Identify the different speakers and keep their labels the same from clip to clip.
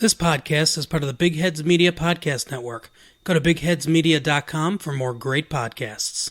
Speaker 1: This podcast is part of the Big Heads Media Podcast Network. Go to bigheadsmedia.com for more great podcasts.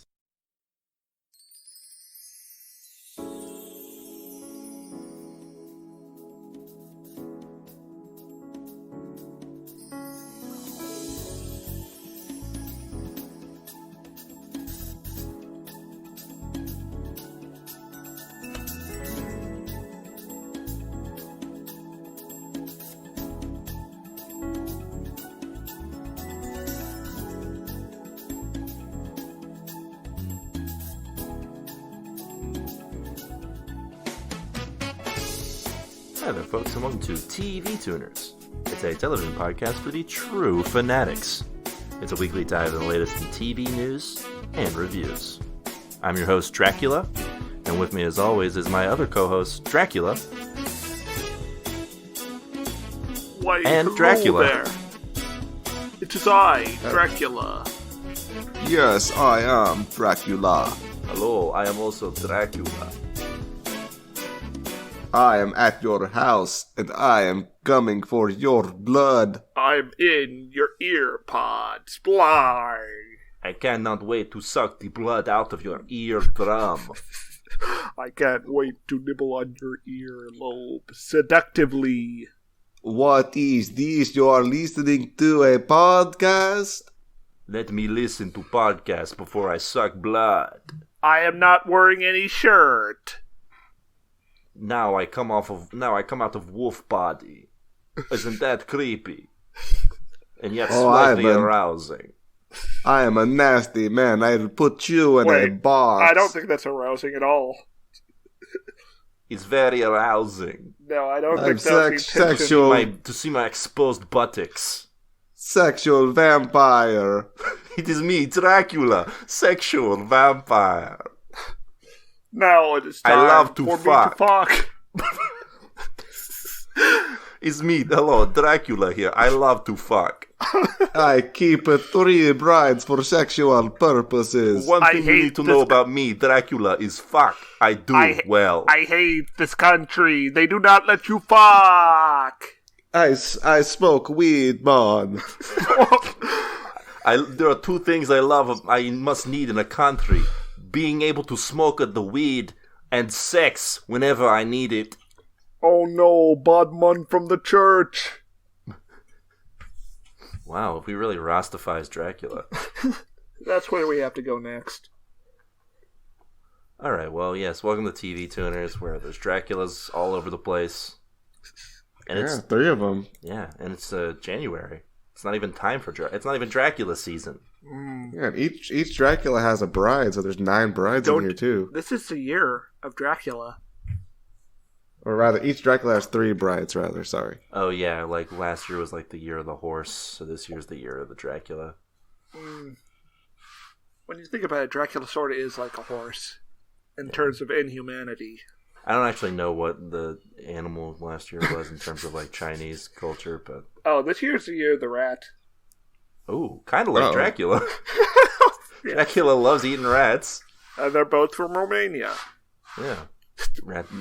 Speaker 2: Hi there, folks, and welcome to TV Tuners. It's a television podcast for the true fanatics. It's a weekly dive in the latest in TV news and reviews. I'm your host, Dracula, and with me, as always, is my other co-host, Dracula.
Speaker 3: Why,
Speaker 2: and Dracula.
Speaker 3: There. It is I, Dracula.
Speaker 4: Yes, I am Dracula.
Speaker 2: Hello, I am also Dracula.
Speaker 4: I am at your house, and I am coming for your blood.
Speaker 3: I'm in your ear pods. Blah.
Speaker 2: I cannot wait to suck the blood out of your eardrum.
Speaker 3: I can't wait to nibble on your earlobe seductively.
Speaker 4: What is this? You are listening to a podcast?
Speaker 2: Let me listen to podcasts before I suck blood.
Speaker 3: I am not wearing any shirt.
Speaker 2: Now I come out of wolf body. Isn't that creepy? And yet slightly arousing.
Speaker 4: I am a nasty man. I'll put you in a box.
Speaker 3: I don't think that's arousing at all.
Speaker 2: It's very arousing.
Speaker 3: No, I don't think that's
Speaker 4: sexual.
Speaker 2: To see my exposed buttocks.
Speaker 4: Sexual vampire.
Speaker 2: It is me, Dracula, sexual vampire.
Speaker 3: Now it is time
Speaker 2: I love to
Speaker 3: for
Speaker 2: fuck.
Speaker 3: me to fuck.
Speaker 2: It's me, hello, Dracula here. I love to fuck.
Speaker 4: I keep 3 brides for sexual purposes.
Speaker 2: One thing you need to know about me, Dracula, is fuck. I do well.
Speaker 3: I hate this country. They do not let you fuck.
Speaker 4: I smoke weed, man.
Speaker 2: There are 2 things I must need in a country. Being able to smoke the weed and sex whenever I need it.
Speaker 3: Oh no, Bodman from the church.
Speaker 2: Wow, if we really Rastafies Dracula.
Speaker 3: That's where we have to go next.
Speaker 2: Alright, well, yes, welcome to TV Tuners, where there's Draculas all over the place. And
Speaker 4: it's 3 of them.
Speaker 2: Yeah, and it's January. It's not even time for It's not even Dracula season.
Speaker 4: Yeah, each Dracula has a bride, so there's 9 brides in here too.
Speaker 3: This is the year of Dracula.
Speaker 4: Or rather, each Dracula has 3 brides, rather, sorry.
Speaker 2: Oh yeah, like last year was like the year of the horse, so this year's the year of the Dracula.
Speaker 3: When you think about it, Dracula sort of is like a horse in terms of inhumanity.
Speaker 2: I don't actually know what the animal last year was in terms of like Chinese culture, but...
Speaker 3: Oh, this year's the year of the rat.
Speaker 2: Oh, kind of like Dracula.
Speaker 3: Yeah.
Speaker 2: Dracula loves eating rats.
Speaker 3: And they're both from Romania.
Speaker 2: Yeah.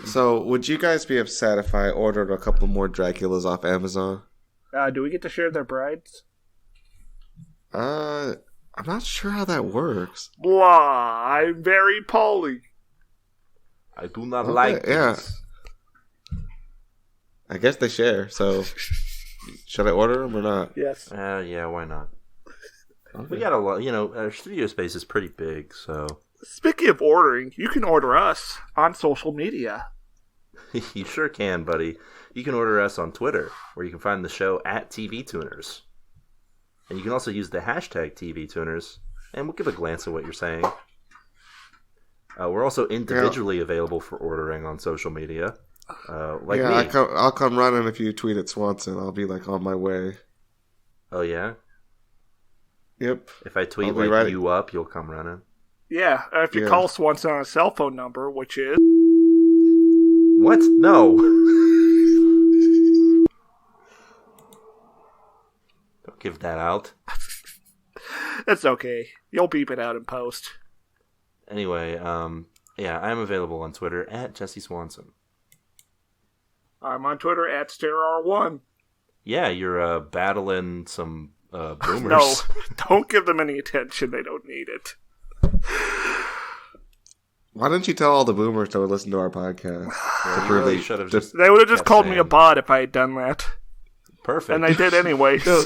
Speaker 4: So, would you guys be upset if I ordered a couple more Draculas off Amazon?
Speaker 3: Do we get to share their brides?
Speaker 4: I'm not sure how that works.
Speaker 3: Blah, I'm very poly.
Speaker 2: I do not like this.
Speaker 4: I guess they share, so... Should I order them or not?
Speaker 3: Yes.
Speaker 2: Yeah, why not?
Speaker 4: Okay.
Speaker 2: We got a lot, our studio space is pretty big, so...
Speaker 3: Speaking of ordering, you can order us on social media.
Speaker 2: You sure can, buddy. You can order us on Twitter, where you can find the show at TV Tuners. And you can also use the hashtag TV Tuners, and we'll give a glance at what you're saying. We're also individually available for ordering on social media. Me.
Speaker 4: I'll come running if you tweet at Swanson. I'll be like on my way.
Speaker 2: Oh yeah?
Speaker 4: Yep.
Speaker 2: If I tweet you up, you'll come running.
Speaker 3: Yeah, if you call Swanson on a cell phone number, which is...
Speaker 2: What? No. Don't give that out.
Speaker 3: It's okay. You'll beep it out in post.
Speaker 2: Anyway, yeah, I'm available on Twitter at Jesse Swanson.
Speaker 3: I'm on Twitter at StarR1.
Speaker 2: Yeah, you're battling some boomers.
Speaker 3: No, don't give them any attention. They don't need it.
Speaker 4: Why didn't you tell all the boomers to listen to our podcast?
Speaker 2: Yeah, you really should have just
Speaker 3: They would have just
Speaker 2: kept
Speaker 3: called me a
Speaker 2: saying,
Speaker 3: bot if I had done that.
Speaker 2: Perfect.
Speaker 3: And I did anyway.
Speaker 4: No,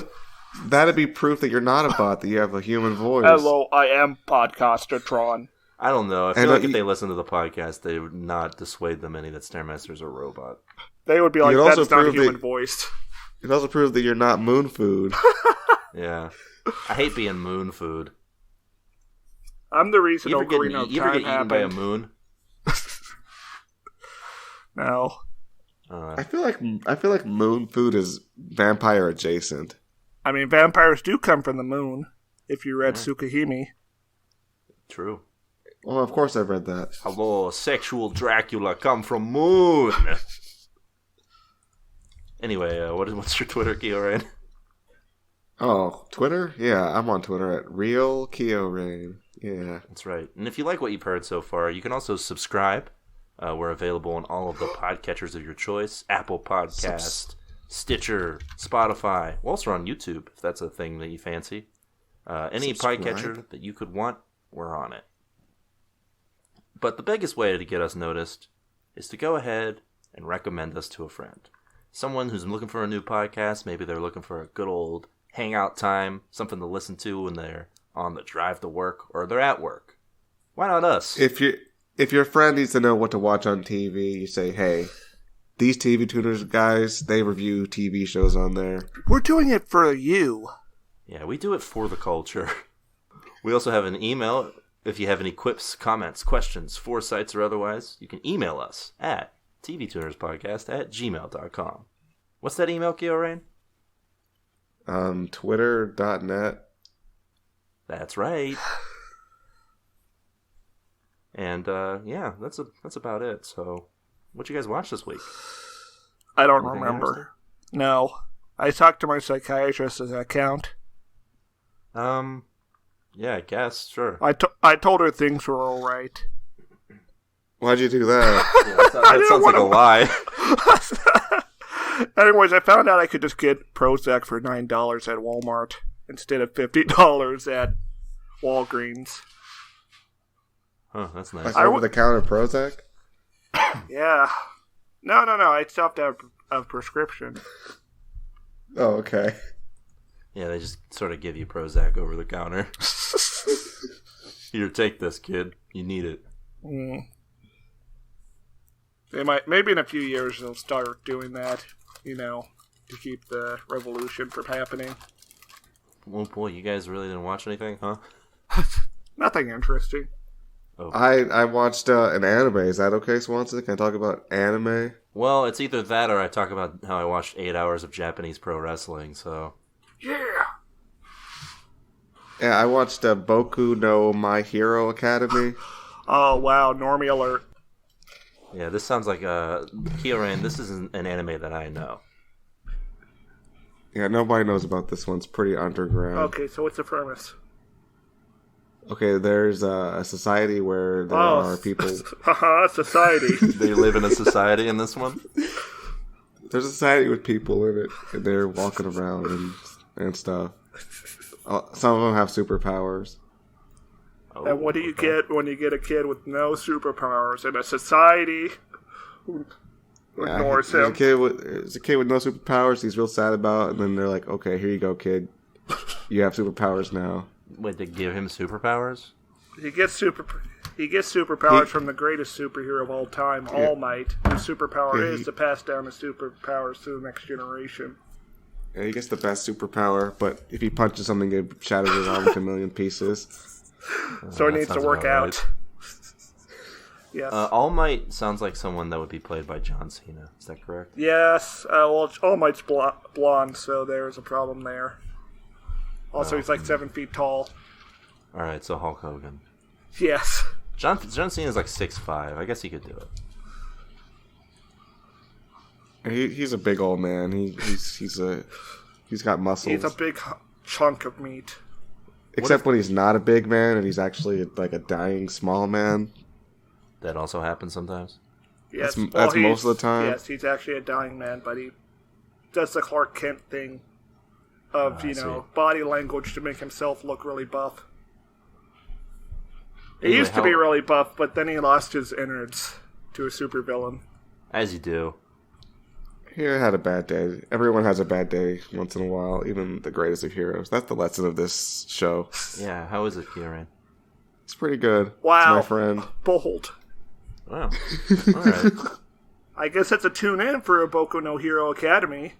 Speaker 4: that'd be proof that you're not a bot, that you have a human voice.
Speaker 3: Hello, I am Podcaster Tron.
Speaker 2: I don't know. I feel
Speaker 4: And,
Speaker 2: like if they listen to the podcast, they would not dissuade them any that Stairmaster's a robot.
Speaker 3: They would be like,
Speaker 4: You'd also
Speaker 3: that's not a
Speaker 4: prove
Speaker 3: human
Speaker 4: that-
Speaker 3: voice.
Speaker 4: It also proves that you're not moon food.
Speaker 2: Yeah. I hate being moon food.
Speaker 3: I'm the reason
Speaker 2: You ever get,
Speaker 3: Ocarina of
Speaker 2: you ever
Speaker 3: Time
Speaker 2: get eaten by a
Speaker 3: happened.
Speaker 2: moon?
Speaker 3: No.
Speaker 4: I feel like moon food is vampire adjacent.
Speaker 3: I mean, vampires do come from the moon, if you read Tsukihime.
Speaker 2: True.
Speaker 4: Well, of course I've read that.
Speaker 2: Hello, sexual Dracula come from moon. Anyway, what's your Twitter, Kyorain?
Speaker 4: Oh, Twitter? Yeah, I'm on Twitter at Real Kyorain. Yeah.
Speaker 2: That's right. And if you like what you've heard so far, you can also subscribe. We're available on all of the podcatchers of your choice. Apple Podcast, Stitcher, Spotify. We're also on YouTube, if that's a thing that you fancy. Any
Speaker 4: Subscribe.
Speaker 2: podcatcher that you could want, we're on it. But the biggest way to get us noticed is to go ahead and recommend us to a friend. Someone who's looking for a new podcast. Maybe they're looking for a good old hangout time, something to listen to when they're on the drive to work or they're at work. Why not us?
Speaker 4: If your friend needs to know what to watch on TV, you say, hey, these TV tuners guys, they review TV shows on there.
Speaker 3: We're doing it for you.
Speaker 2: Yeah, we do it for the culture. We also have an email. If you have any quips, comments, questions, foresights, or otherwise, you can email us at tvtunerspodcast@gmail.com. What's that email, Kyorain?
Speaker 4: Twitter.net.
Speaker 2: That's right. And yeah, that's about it. So, what you guys watch this week?
Speaker 3: I don't
Speaker 2: Anything
Speaker 3: remember. No. I talked to my psychiatrist. Does that count?
Speaker 2: Yeah, I guess, sure.
Speaker 3: I told her things were all right.
Speaker 4: Why'd you do that?
Speaker 2: Yeah, that sounds like a lie.
Speaker 3: Anyways, I found out I could just get Prozac for $9 at Walmart instead of $50 at Walgreens.
Speaker 2: Huh, that's nice.
Speaker 4: Like over-the-counter Prozac?
Speaker 3: Yeah. No. I stopped at a prescription.
Speaker 4: Oh, okay.
Speaker 2: Yeah, they just sort of give you Prozac over the counter. Here, take this, kid. You need it.
Speaker 3: They might, maybe in a few years they'll start doing that, to keep the revolution from happening.
Speaker 2: Oh boy, you guys really didn't watch anything, huh?
Speaker 3: Nothing interesting.
Speaker 2: Oh.
Speaker 4: I watched an anime. Is that okay, Swanson? Can I talk about anime?
Speaker 2: Well, it's either that or I talk about how I watched 8 hours of Japanese pro wrestling, so...
Speaker 3: Yeah.
Speaker 4: Yeah, I watched Boku no My Hero Academy.
Speaker 3: Oh wow, normie alert.
Speaker 2: Yeah, this sounds like Kyorain, this isn't an anime that I know.
Speaker 4: Yeah, nobody knows about this one. It's pretty underground.
Speaker 3: Okay, so what's the premise?
Speaker 4: Okay, there's a society where there are people...
Speaker 3: Society.
Speaker 2: They live in a society in this one?
Speaker 4: There's a society with people in it, and they're walking around and stuff. Some of them have superpowers.
Speaker 2: Oh,
Speaker 3: And what do you get when you get a kid with no superpowers in a society who ignores
Speaker 4: there's
Speaker 3: him?
Speaker 4: there's a kid with no superpowers he's real sad about, and then they're like, okay, here you go, kid. You have superpowers now.
Speaker 2: Wait, they give him superpowers?
Speaker 3: He gets superpowers from the greatest superhero of all time, All Might, whose superpower is to pass down his superpowers to the next generation.
Speaker 4: Yeah, he gets the best superpower, but if he punches something, it shatters his arm into a million pieces.
Speaker 3: So he
Speaker 2: that
Speaker 3: needs to
Speaker 2: sounds
Speaker 3: work
Speaker 2: about
Speaker 3: out. Yes.
Speaker 2: All Might sounds like someone that would be played by John Cena. Is that correct?
Speaker 3: Yes. Well, All Might's blonde, so there's a problem there. Also, he's like 7 feet tall.
Speaker 2: Alright, so Hulk Hogan.
Speaker 3: Yes.
Speaker 2: John Cena's like 6'5". I guess he could do it.
Speaker 4: He's a big old man. He's got muscles.
Speaker 3: He's a big chunk of meat.
Speaker 4: Except when he's not a big man and he's actually like a dying small man.
Speaker 2: That also happens sometimes.
Speaker 3: Yes.
Speaker 4: That's most of the time.
Speaker 3: Yes, he's actually a dying man, but does the Clark Kent thing of, body language to make himself look really buff. He used to be really buff, but then he lost his innards to a supervillain.
Speaker 2: As you do.
Speaker 4: He had a bad day. Everyone has a bad day once in a while, even the greatest of heroes. That's the lesson of this show.
Speaker 2: Yeah, how is it, Kieran?
Speaker 3: It's
Speaker 4: pretty good.
Speaker 3: Wow.
Speaker 4: It's my friend.
Speaker 3: Bold.
Speaker 2: Wow. All right.
Speaker 3: I guess that's a tune-in for a Boku no Hero Academy.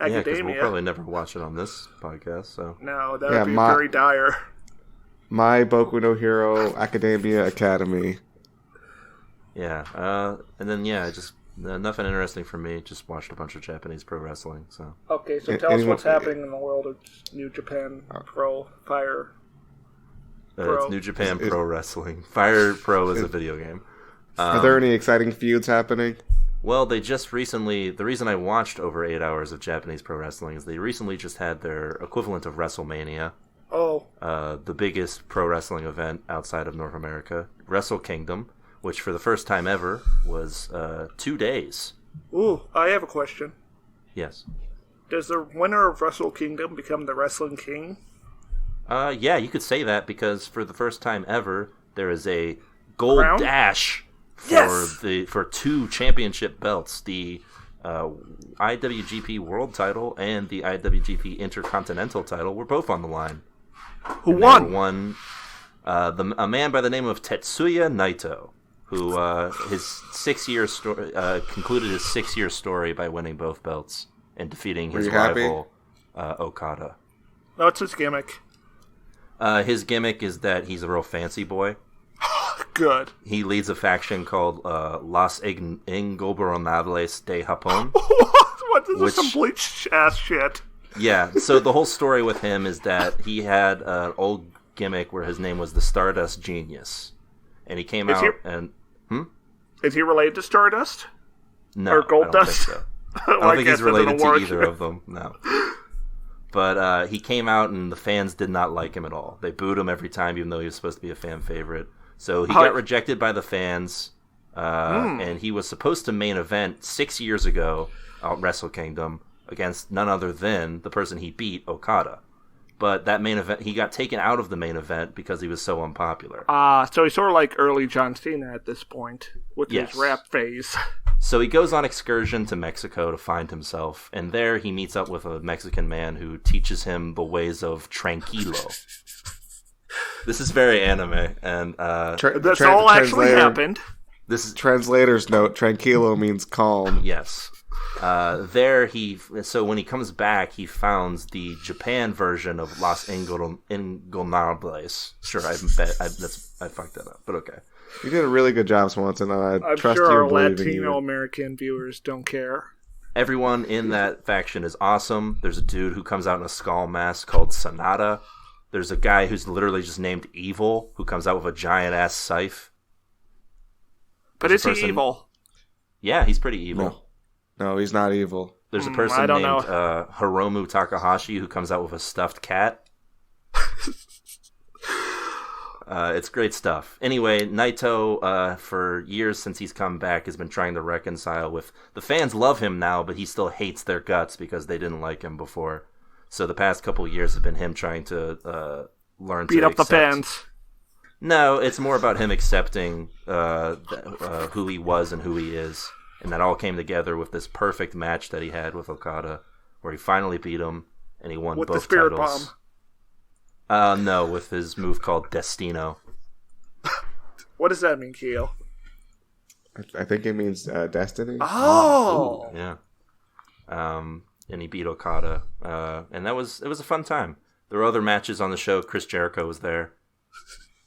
Speaker 2: Academia. Yeah, because we'll probably never watch it on this podcast, so...
Speaker 3: No, that would be very dire.
Speaker 4: My Boku no Hero Academia Academy.
Speaker 2: Yeah, and then, just... nothing interesting for me. Just watched a bunch of Japanese pro wrestling. So
Speaker 3: okay, so tell us what's happening in the world of New Japan Pro Fire.
Speaker 2: It's New Japan Pro Wrestling. Fire Pro is a video game.
Speaker 4: Are there any exciting feuds happening?
Speaker 2: Well, they just recently... The reason I watched over 8 hours of Japanese pro wrestling is they recently just had their equivalent of WrestleMania.
Speaker 3: Oh.
Speaker 2: The biggest pro wrestling event outside of North America, Wrestle Kingdom, which for the first time ever was 2 days.
Speaker 3: Ooh, I have a question.
Speaker 2: Yes.
Speaker 3: Does the winner of Wrestle Kingdom become the Wrestling King?
Speaker 2: Yeah, you could say that because for the first time ever, there is a gold dash for 2 championship belts: the IWGP World Title and the IWGP Intercontinental Title were both on the line.
Speaker 3: Who won?
Speaker 2: A man by the name of Tetsuya Naito, who his 6-year story concluded his 6-year story by winning both belts and defeating his rival Okada.
Speaker 3: No, it's his gimmick.
Speaker 2: His gimmick is that he's a real fancy boy.
Speaker 3: Good.
Speaker 2: He leads a faction called Los Ingobernables de Japón.
Speaker 3: What is this some bleach ass shit?
Speaker 2: Yeah, so the whole story with him is that he had an old gimmick where his name was the Stardust Genius. And he came out and...
Speaker 3: Is he related to Stardust?
Speaker 2: No,
Speaker 3: or Gold
Speaker 2: I don't
Speaker 3: Dust?
Speaker 2: think so. I don't think he's related to either of them, no. But he came out and the fans did not like him at all. They booed him every time, even though he was supposed to be a fan favorite. So he got rejected by the fans, and he was supposed to main event 6 years ago at Wrestle Kingdom against none other than the person he beat, Okada. But that main event, he got taken out of the main event because he was so unpopular.
Speaker 3: So he's sort of like early John Cena at this point, with his rap phase.
Speaker 2: So he goes on excursion to Mexico to find himself, and there he meets up with a Mexican man who teaches him the ways of Tranquilo. This is very anime, and
Speaker 3: that's all actually happened.
Speaker 2: This is
Speaker 4: translator's note. Tranquilo means calm.
Speaker 2: Yes. So when he comes back, he founds the Japan version of Los Ingobernables. Sure, I fucked that up, but okay.
Speaker 4: You did a really good job, Swanson.
Speaker 3: I'm
Speaker 4: trust
Speaker 3: sure
Speaker 4: you
Speaker 3: our
Speaker 4: and believe in
Speaker 3: Latino
Speaker 4: you.
Speaker 3: American viewers don't care.
Speaker 2: Everyone in that faction is awesome. There's a dude who comes out in a skull mask called Sonata. There's a guy who's literally just named Evil, who comes out with a giant-ass scythe.
Speaker 3: But is he evil?
Speaker 2: Yeah, he's pretty evil.
Speaker 4: No, he's not evil.
Speaker 2: There's a person named Hiromu Takahashi who comes out with a stuffed cat. It's great stuff. Anyway, Naito, for years since he's come back, has been trying to reconcile with... The fans love him now, but he still hates their guts because they didn't like him before. So the past couple of years have been him trying to learn to
Speaker 3: beat up the fans.
Speaker 2: No, it's more about him accepting who he was and who he is. And that all came together with this perfect match that he had with Okada, where he finally beat him, and he won both titles. With the Spirit
Speaker 3: Bomb?
Speaker 2: No, with his move called Destino.
Speaker 3: What does that mean, Keo?
Speaker 4: I think it means destiny.
Speaker 3: Oh!
Speaker 2: Ooh, yeah. And he beat Okada. And it was a fun time. There were other matches on the show. Chris Jericho was there.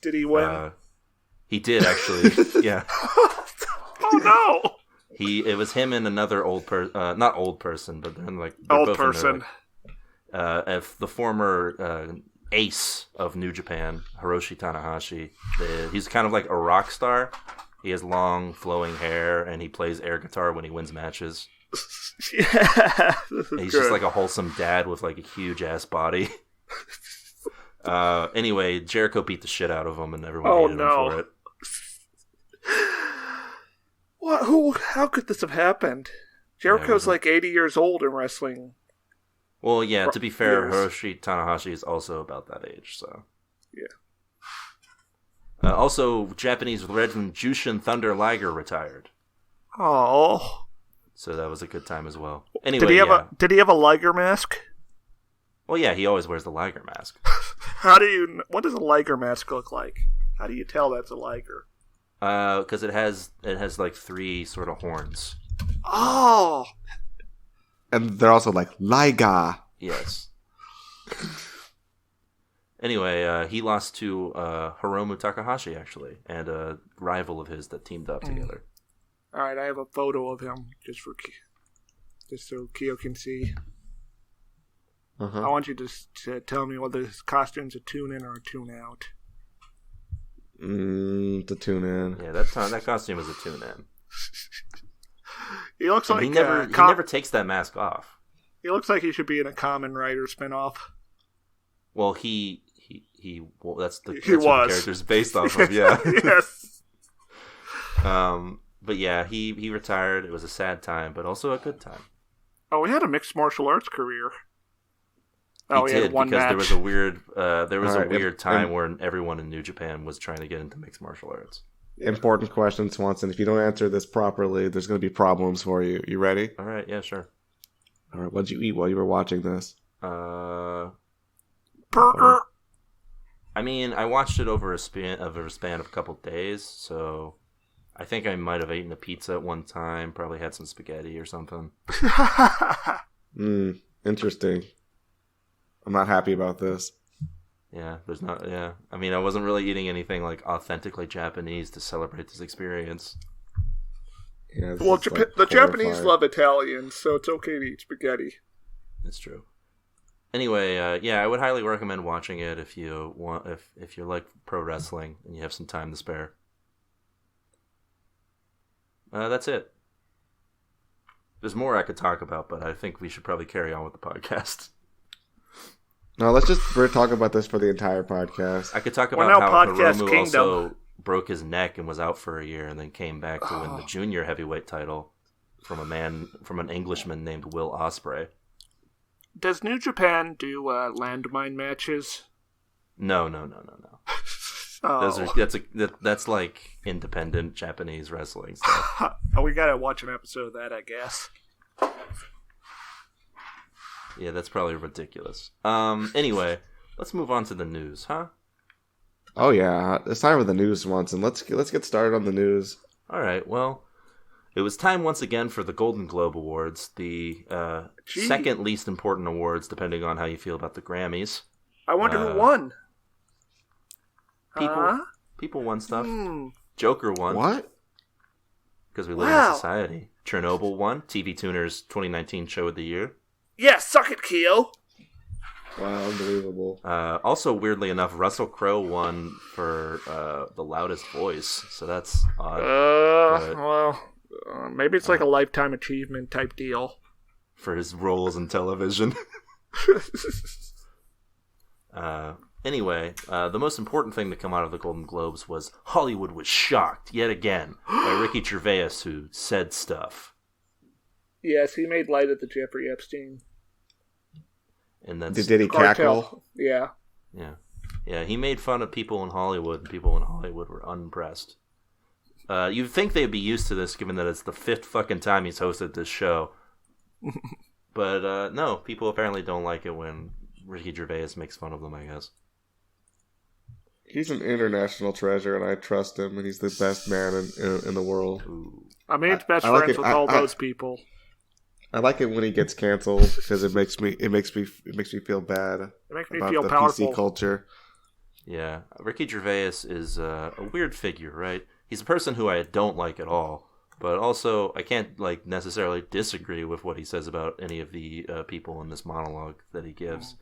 Speaker 3: Did he win?
Speaker 2: He did, actually. Yeah.
Speaker 3: Oh, no!
Speaker 2: It was him and another not old person, but then like
Speaker 3: old person.
Speaker 2: If the former ace of New Japan, Hiroshi Tanahashi, he's kind of like a rock star. He has long flowing hair and he plays air guitar when he wins matches.
Speaker 3: Yeah,
Speaker 2: he's just like a wholesome dad with like a huge ass body. Anyway, Jericho beat the shit out of him and everyone hated him for it.
Speaker 3: What? How could this have happened? Jericho's like 80 years old in wrestling.
Speaker 2: Well, yeah, to be fair,
Speaker 3: Years.
Speaker 2: Hiroshi Tanahashi is also about that age, so.
Speaker 3: Yeah.
Speaker 2: Also, Japanese legend Jushin Thunder Liger retired.
Speaker 3: Oh.
Speaker 2: So that was a good time as well. Anyway,
Speaker 3: Did he have a Liger mask?
Speaker 2: Well, yeah, he always wears the Liger mask.
Speaker 3: What does a Liger mask look like? How do you tell that's a Liger?
Speaker 2: Because it has like 3 sort of horns.
Speaker 3: Oh.
Speaker 4: And they're also like, Liga.
Speaker 2: Yes. Anyway, he lost to Hiromu Takahashi, actually, and a rival of his that teamed up together.
Speaker 3: All right, I have a photo of him just so Keo can see. I want you to tell me whether his costume's a tune-in or a tune-out.
Speaker 4: To tune in.
Speaker 2: Yeah, that costume is a tune-in.
Speaker 3: He looks like
Speaker 2: he never takes that mask off.
Speaker 3: He looks like he should be in a Kamen Rider spinoff.
Speaker 2: Well, that's what the character's based off of. Yeah.
Speaker 3: Yes.
Speaker 2: But yeah, he retired. It was a sad time, but also a good time.
Speaker 3: Oh, he had a mixed martial arts career.
Speaker 2: He did,
Speaker 3: had one
Speaker 2: because
Speaker 3: match.
Speaker 2: there was a weird time where everyone in New Japan was trying to get into mixed martial arts.
Speaker 4: Important question, Swanson. If you don't answer this properly, there's going to be problems for you. You ready?
Speaker 2: All right, yeah, sure.
Speaker 4: All right, what'd you eat while you were watching this?
Speaker 3: Burger.
Speaker 2: I mean, I watched it over a span of a couple days, so I think I might have eaten a pizza at one time. Probably had some spaghetti or something.
Speaker 4: Interesting. I'm not happy about this.
Speaker 2: Yeah, I mean, I wasn't really eating anything like authentically Japanese to celebrate this experience.
Speaker 4: Yeah,
Speaker 3: Well, the Japanese love Italians, so it's okay to eat spaghetti.
Speaker 2: It's true. Anyway, I would highly recommend watching it if you want, if you like pro wrestling and you have some time to spare. That's it. There's more I could talk about, but I think we should probably carry on with the podcast.
Speaker 4: No, we're talking about this for the entire podcast.
Speaker 2: I could talk about how Hiromu also broke his neck and was out for a year and then came back to win the junior heavyweight title from an Englishman named Will Ospreay.
Speaker 3: Does New Japan do landmine matches?
Speaker 2: No.
Speaker 3: Oh.
Speaker 2: That's like independent Japanese wrestling stuff.
Speaker 3: We gotta watch an episode of that, I guess.
Speaker 2: Yeah, that's probably ridiculous. Anyway, let's move on to the news, huh?
Speaker 4: Oh yeah, it's time for the news, Swanson. Let's get started on the news.
Speaker 2: All right. Well, it was time once again for the Golden Globe Awards, the second least important awards, depending on how you feel about the Grammys.
Speaker 3: I wonder who won.
Speaker 2: People won stuff. Joker won.
Speaker 4: What?
Speaker 2: Because we live in a society. Chernobyl won. TV Tuner's 2019 Show of the Year.
Speaker 3: Yeah, suck it, Keo.
Speaker 4: Wow, unbelievable.
Speaker 2: Also, weirdly enough, Russell Crowe won for the loudest voice, so that's odd.
Speaker 3: Maybe it's like a lifetime achievement type deal.
Speaker 2: For his roles in television. Anyway, the most important thing to come out of the Golden Globes was Hollywood was shocked, yet again, by Ricky Gervais, who said stuff.
Speaker 3: Yes, he made light of the Jeffrey Epstein.
Speaker 2: And then
Speaker 4: did he cackle?
Speaker 3: Yeah.
Speaker 2: Yeah, he made fun of people in Hollywood, and people in Hollywood were unimpressed. You'd think they'd be used to this, given that it's the 5th fucking time he's hosted this show. But no, people apparently don't like it when Ricky Gervais makes fun of them, I guess.
Speaker 4: He's an international treasure, and I trust him, and he's the best man in the world.
Speaker 2: Ooh.
Speaker 3: I mean, he's best friends with all those people.
Speaker 4: I like it when he gets canceled because it makes me feel bad.
Speaker 3: It makes me
Speaker 4: about
Speaker 3: feel
Speaker 4: the
Speaker 3: powerful.
Speaker 4: PC culture.
Speaker 2: Yeah, Ricky Gervais is a weird figure, right? He's a person who I don't like at all, but also I can't necessarily disagree with what he says about any of the people in this monologue that he gives.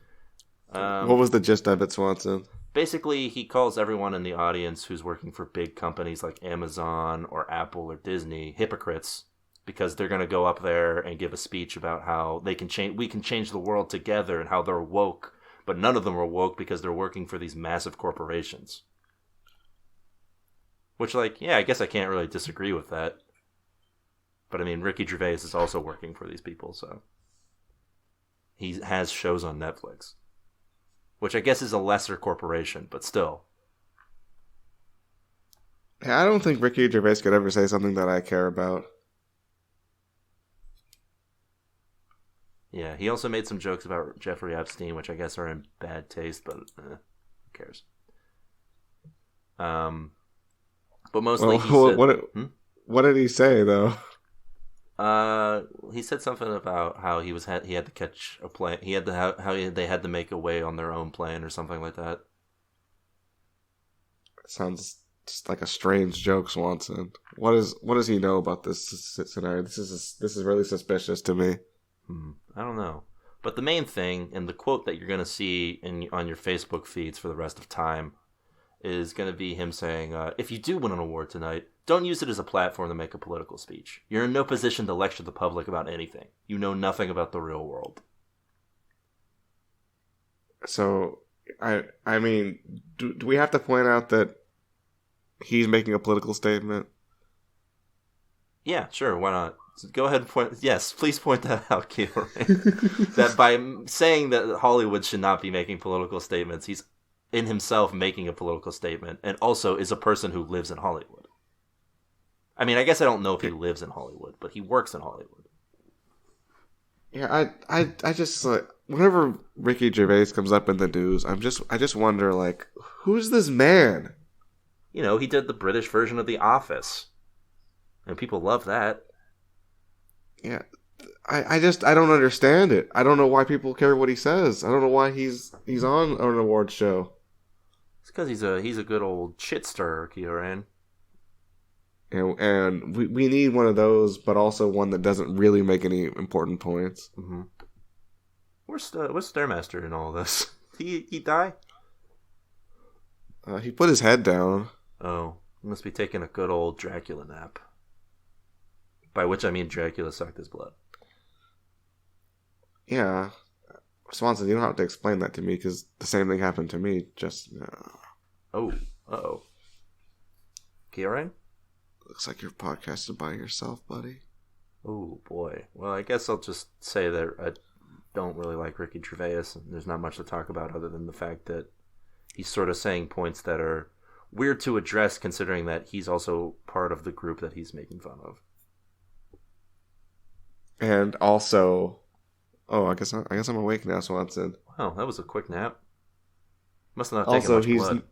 Speaker 4: What was the gist of it, Swanson?
Speaker 2: Basically, he calls everyone in the audience who's working for big companies like Amazon or Apple or Disney hypocrites, because they're going to go up there and give a speech about how we can change the world together and how they're woke, but none of them are woke because they're working for these massive corporations. Which, I guess I can't really disagree with that. But I mean, Ricky Gervais is also working for these people, so he has shows on Netflix, which I guess is a lesser corporation, but still.
Speaker 4: I don't think Ricky Gervais could ever say something that I care about.
Speaker 2: Yeah, he also made some jokes about Jeffrey Epstein, which I guess are in bad taste, but who cares? But mostly
Speaker 4: what did he say though?
Speaker 2: He said something about how he had to catch a plane. He had to they had to make a way on their own plane or something like that.
Speaker 4: Sounds just like a strange joke, Swanson. What does he know about this scenario? This is really suspicious to me.
Speaker 2: I don't know. But the main thing, and the quote that you're going to see on your Facebook feeds for the rest of time, is going to be him saying, if you do win an award tonight, don't use it as a platform to make a political speech. You're in no position to lecture the public about anything. You know nothing about the real world.
Speaker 4: So, I mean, do we have to point out that he's making a political statement?
Speaker 2: Yeah, sure, why not? Go ahead and point. Yes, please point that out, Keeler. That by saying that Hollywood should not be making political statements, he's in himself making a political statement, and also is a person who lives in Hollywood. I mean, I guess I don't know if he lives in Hollywood, but he works in Hollywood.
Speaker 4: Yeah, I just like whenever Ricky Gervais comes up in the news, I just wonder like, who's this man?
Speaker 2: You know, he did the British version of The Office, and people love that.
Speaker 4: Yeah, I don't understand it. I don't know why people care what he says. I don't know why he's on an award show.
Speaker 2: It's because he's a good old shit stirrer, Kieran.
Speaker 4: And we need one of those, but also one that doesn't really make any important points.
Speaker 2: Mm-hmm. Where's Stairmaster in all this? Did he die?
Speaker 4: He put his head down.
Speaker 2: Oh, he must be taking a good old Dracula nap. By which I mean Dracula sucked his blood.
Speaker 4: Yeah. Swanson, you don't have to explain that to me, because the same thing happened to me just now.
Speaker 2: Oh. Uh-oh. Kieran?
Speaker 4: Looks like you're podcasting by yourself, buddy.
Speaker 2: Oh, boy. Well, I guess I'll just say that I don't really like Ricky Gervais, and there's not much to talk about other than the fact that he's sort of saying points that are weird to address, considering that he's also part of the group that he's making fun of.
Speaker 4: And also, I guess I'm awake now, Swanson.
Speaker 2: Wow, that was a quick nap. Must not have taken much blood.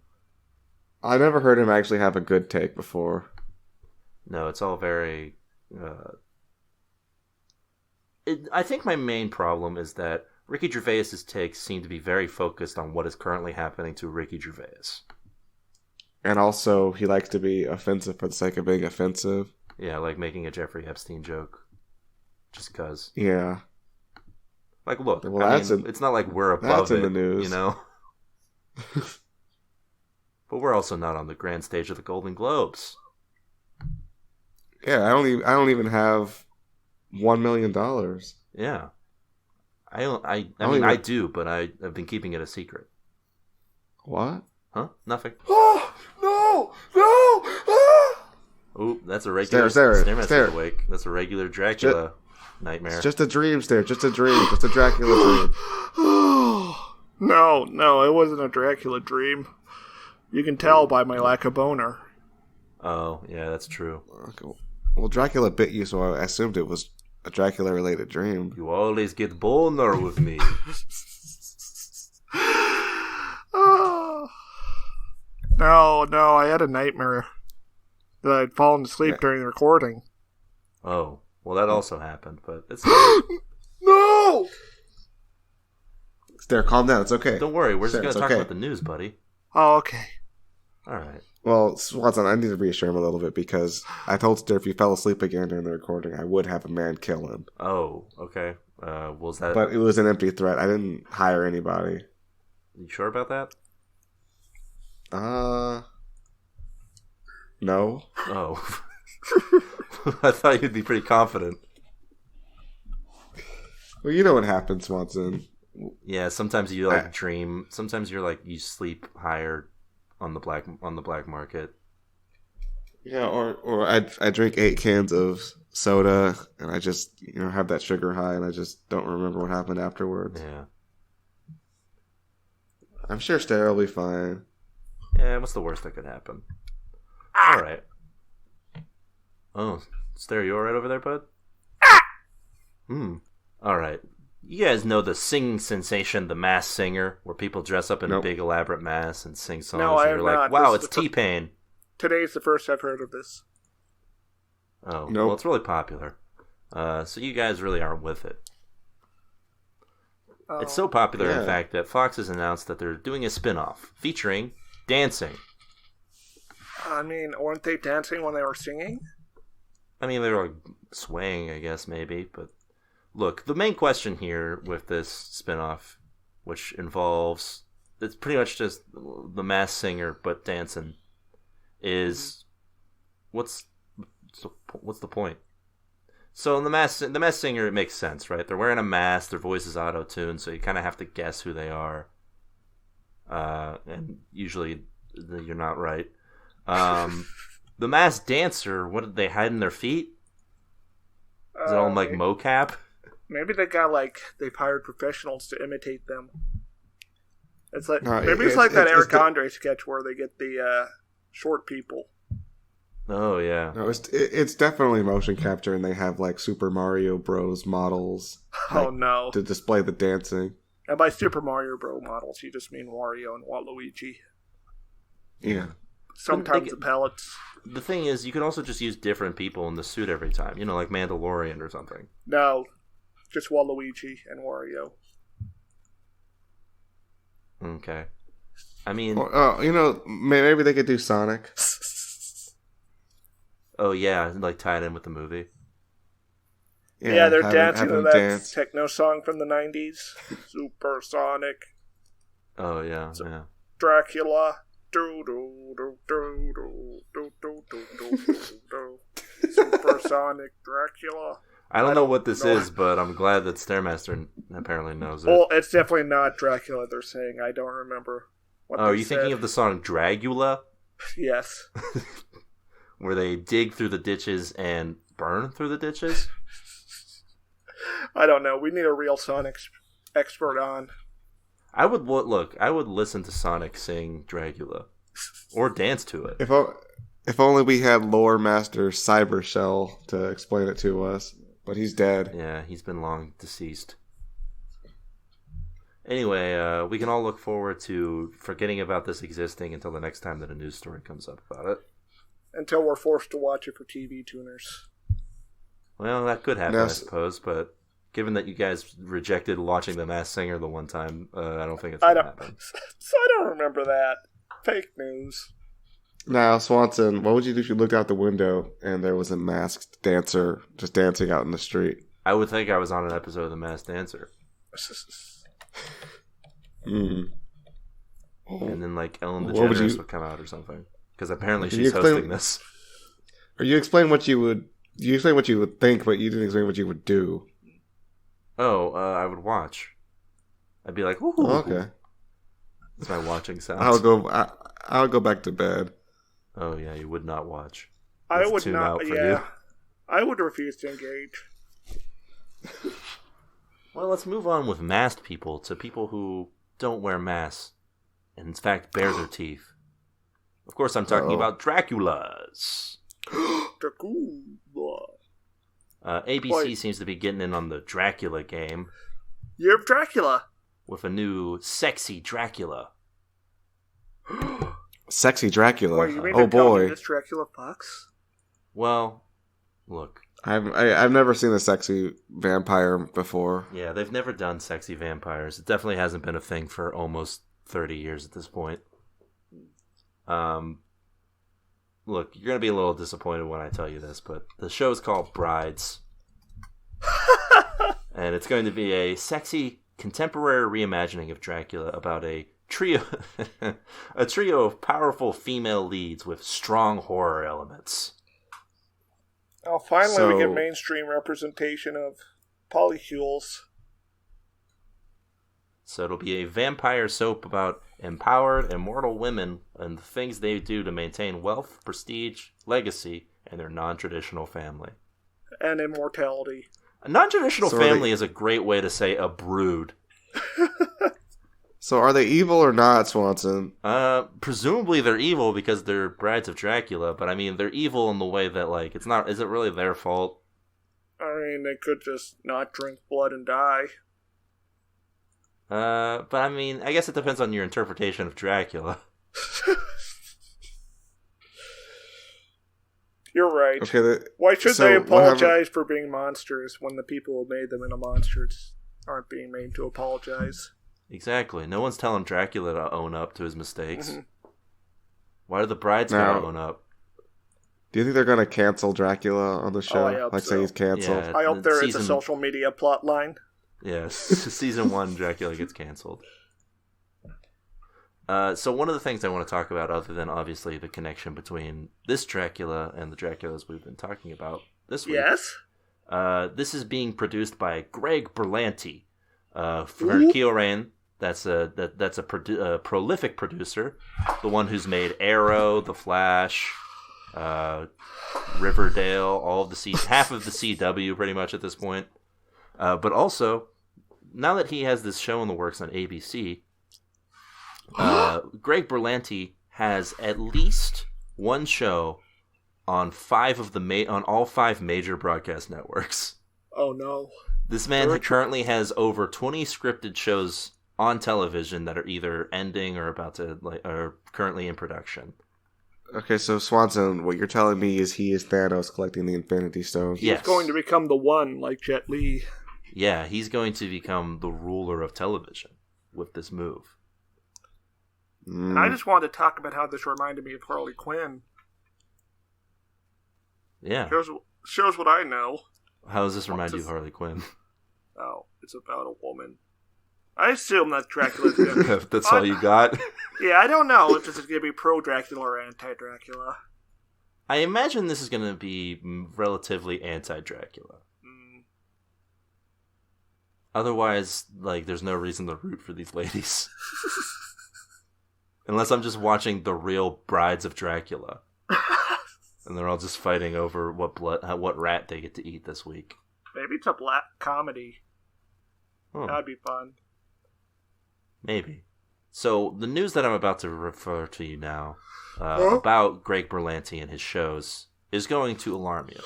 Speaker 4: I never heard him actually have a good take before.
Speaker 2: No, it's all very... I think my main problem is that Ricky Gervais's takes seem to be very focused on what is currently happening to Ricky Gervais.
Speaker 4: And also, he likes to be offensive for the sake of being offensive.
Speaker 2: Yeah, like making a Jeffrey Epstein joke. Just cause.
Speaker 4: Yeah.
Speaker 2: Like, look, it's not like we're above it, the news. You know? But we're also not on the grand stage of the Golden Globes.
Speaker 4: Yeah, I don't even have $1 million.
Speaker 2: Yeah. I mean, I do, but I've been keeping it a secret.
Speaker 4: What?
Speaker 2: Huh? Nothing.
Speaker 4: Oh, no!
Speaker 2: Oh, that's a regular...
Speaker 4: Stare.
Speaker 2: Awake. That's a regular Dracula nightmare.
Speaker 4: It's just a dream, Stare. Just a dream. Just a Dracula dream.
Speaker 3: No, it wasn't a Dracula dream. You can tell by my lack of boner.
Speaker 2: Oh, yeah, that's true.
Speaker 4: Okay. Well, Dracula bit you, so I assumed it was a Dracula-related dream.
Speaker 2: You always get boner with me.
Speaker 3: No, I had a nightmare that I'd fallen asleep during the recording.
Speaker 2: Oh, well, that also happened, but it's...
Speaker 3: No!
Speaker 4: Stare, calm down. It's okay.
Speaker 2: Don't worry, we're just going to talk about the news, buddy.
Speaker 3: Oh, okay.
Speaker 2: All right.
Speaker 4: Well, Swanson, I need to reassure him a little bit, because I told Stare if he fell asleep again during the recording, I would have a man kill him.
Speaker 2: Oh, okay. Was that...
Speaker 4: But it was an empty threat. I didn't hire anybody.
Speaker 2: You sure about that?
Speaker 4: No.
Speaker 2: Oh. I thought you'd be pretty confident.
Speaker 4: Well, you know what happens, Swanson.
Speaker 2: Yeah, sometimes you dream. Sometimes you're you sleep higher on the black market.
Speaker 4: Yeah, or I drink 8 cans of soda and I just have that sugar high and I just don't remember what happened afterwards.
Speaker 2: Yeah.
Speaker 4: I'm sure Stare will be fine.
Speaker 2: Yeah, what's the worst that could happen? All right. Oh, Stare, you all right over there, bud? All right. You guys know the singing sensation, The Masked Singer, where people dress up in
Speaker 4: Nope.
Speaker 2: big elaborate masks and sing songs.
Speaker 3: No, I
Speaker 2: and
Speaker 3: have
Speaker 2: you're like,
Speaker 3: not.
Speaker 2: wow,
Speaker 3: This
Speaker 2: it's
Speaker 3: is the
Speaker 2: T-Pain.
Speaker 3: Today's the first I've heard of this.
Speaker 2: Oh,
Speaker 4: Nope.
Speaker 2: well, it's really popular. So you guys really aren't with it.
Speaker 3: Oh.
Speaker 2: It's so popular,
Speaker 4: Yeah.
Speaker 2: in fact, that Fox has announced that they're doing a spin-off featuring dancing.
Speaker 3: I mean, weren't they dancing when they were singing?
Speaker 2: I mean, they were like swaying, I guess, maybe. But look, the main question here with this spin-off, which involves, it's pretty much just the Masked Singer but dancing, is what's the point? So in the Masked Singer, it makes sense, right? They're wearing a mask, their voice is auto-tuned, so you kind of have to guess who they are. And usually you're not right. The Masked Dancer, what did they hide in their feet? Is it all like mocap?
Speaker 3: Maybe they've hired professionals to imitate them. It's like
Speaker 4: No,
Speaker 3: maybe it's like that Eric Andre sketch where they get the short people.
Speaker 2: Oh yeah.
Speaker 4: No, it's definitely motion capture, and they have like Super Mario Bros. Models.
Speaker 3: Oh no!
Speaker 4: To display the dancing.
Speaker 3: And by Super Mario Bros. Models, you just mean Wario and Waluigi.
Speaker 4: Yeah.
Speaker 3: Sometimes the pellets.
Speaker 2: The thing is, you can also just use different people in the suit every time. Like Mandalorian or something.
Speaker 3: No, just Waluigi and Wario.
Speaker 2: Okay. I mean...
Speaker 4: maybe they could do Sonic.
Speaker 2: Oh, yeah, like tied in with the movie.
Speaker 3: Yeah, they're
Speaker 4: have
Speaker 3: dancing to
Speaker 4: them
Speaker 3: that
Speaker 4: dance.
Speaker 3: techno song from the 90s. Super Sonic.
Speaker 2: Oh, yeah, yeah.
Speaker 3: Dracula. Do do do do do do do do do do. Super Sonic Dracula.
Speaker 2: I don't know what this is, but I'm glad that Stairmaster apparently knows it.
Speaker 3: Well, it's definitely not Dracula, they're saying. I don't remember what
Speaker 2: are you thinking of the song Dragula?
Speaker 3: Yes.
Speaker 2: Where they dig through the ditches and burn through the ditches?
Speaker 3: I don't know. We need a real Sonic expert on.
Speaker 2: I would listen to Sonic sing Dragula. Or dance to it.
Speaker 4: If only we had lore master Cyber Shell to explain it to us. But he's dead.
Speaker 2: Yeah, he's been long deceased. Anyway, we can all look forward to forgetting about this existing until the next time that a news story comes up about it.
Speaker 3: Until we're forced to watch it for TV tuners.
Speaker 2: Well, that could happen,
Speaker 4: Yes.
Speaker 2: I suppose, but given that you guys rejected watching The Masked Singer the one time, I don't think it's going to happen.
Speaker 3: So I don't remember that. Fake news.
Speaker 4: Now, Swanson, what would you do if you looked out the window and there was a masked dancer just dancing out in the street?
Speaker 2: I would think I was on an episode of The Masked Dancer.
Speaker 4: Mm.
Speaker 2: And then, like, Ellen
Speaker 4: What would
Speaker 2: DeGeneres
Speaker 4: you-
Speaker 2: would come out or something. Because apparently
Speaker 4: Can
Speaker 2: she's
Speaker 4: you explain-
Speaker 2: hosting this.
Speaker 4: Or you explain what you would think, but you didn't explain what you would do.
Speaker 2: Oh, I would watch. I'd be like, ooh.
Speaker 4: Oh, okay.
Speaker 2: That's my watching sound.
Speaker 4: I'll go back to bed.
Speaker 2: Oh, yeah, you would not watch.
Speaker 3: I
Speaker 2: Let's
Speaker 3: would
Speaker 2: tune
Speaker 3: not.
Speaker 2: out for
Speaker 3: Yeah.
Speaker 2: you.
Speaker 3: I would refuse to engage.
Speaker 2: Well, let's move on with masked people to people who don't wear masks and, in fact, bare their teeth. Of course, I'm talking about Draculas.
Speaker 3: Dracula.
Speaker 2: ABC
Speaker 3: Boy.
Speaker 2: seems to be getting in on the Dracula game
Speaker 3: Year of Dracula.
Speaker 2: with a new sexy Dracula.
Speaker 4: Sexy Dracula.
Speaker 3: Wait, you mean
Speaker 4: Oh
Speaker 3: to tell me
Speaker 4: boy,
Speaker 3: this Dracula fucks?
Speaker 2: Well, look,
Speaker 4: I've never seen a sexy vampire before.
Speaker 2: yeah, they've never done sexy vampires. It definitely hasn't been a thing for almost 30 years at this point. Look, you're gonna be a little disappointed when I tell you this, but the show's called Brides, and it's going to be a sexy contemporary reimagining of Dracula about a trio of powerful female leads with strong horror elements.
Speaker 3: Oh, finally we
Speaker 4: So-
Speaker 3: get mainstream representation of polycules.
Speaker 2: So it'll be a vampire soap about empowered, immortal women and the things they do to maintain wealth, prestige, legacy, and their non-traditional family.
Speaker 3: And immortality.
Speaker 2: A non-traditional family is a great way to say a brood.
Speaker 4: So are they evil or not, Swanson?
Speaker 2: Presumably they're evil because they're brides of Dracula, but I mean they're evil in the way that like isn't really their fault.
Speaker 3: I mean, they could just not drink blood and die.
Speaker 2: But I mean, I guess it depends on your interpretation of Dracula.
Speaker 3: You're right.
Speaker 4: Okay,
Speaker 3: Why should they apologize for being monsters when the people who made them into monsters aren't being made to apologize?
Speaker 2: Exactly. No one's telling Dracula to own up to his mistakes. Mm-hmm. Why do the brides gotta own up?
Speaker 4: Do you think they're gonna cancel Dracula on the show?
Speaker 3: I hope so.
Speaker 4: Say he's canceled.
Speaker 2: Yeah,
Speaker 3: I hope there is a social media plot line.
Speaker 2: Yes, season 1, Dracula gets canceled. So one of the things I want to talk about, other than obviously the connection between this Dracula and the Draculas we've been talking about this week.
Speaker 3: Yes.
Speaker 2: This is being produced by Greg Berlanti. For Kyorain, that's a prolific producer, the one who's made Arrow, The Flash, Riverdale, all of the half of the CW pretty much at this point. But also, now that he has this show in the works on ABC, Greg Berlanti has at least one show on all five major broadcast networks.
Speaker 3: Oh no!
Speaker 2: This man currently has over 20 scripted shows on television that are either ending or are currently in production.
Speaker 4: Okay, so Swanson, what you're telling me is he is Thanos collecting the Infinity Stones.
Speaker 3: He's going to become the One, like Jet Li.
Speaker 2: Yeah, he's going to become the ruler of television with this move.
Speaker 3: And I just wanted to talk about how this reminded me of Harley Quinn.
Speaker 2: Yeah.
Speaker 3: Shows what I know.
Speaker 2: How does this remind you of Harley Quinn?
Speaker 3: Oh, it's about a woman. I assume that Dracula's gonna be...
Speaker 2: That's all you got?
Speaker 3: Yeah, I don't know if this is going to be pro-Dracula or anti-Dracula.
Speaker 2: I imagine this is going to be relatively anti-Dracula. Otherwise, there's no reason to root for these ladies. Unless I'm just watching the real Brides of Dracula. And they're all just fighting over what rat they get to eat this week.
Speaker 3: Maybe it's a black comedy. Oh. That'd be fun.
Speaker 2: Maybe. So, the news that I'm about to refer to you now about Greg Berlanti and his shows is going to alarm you.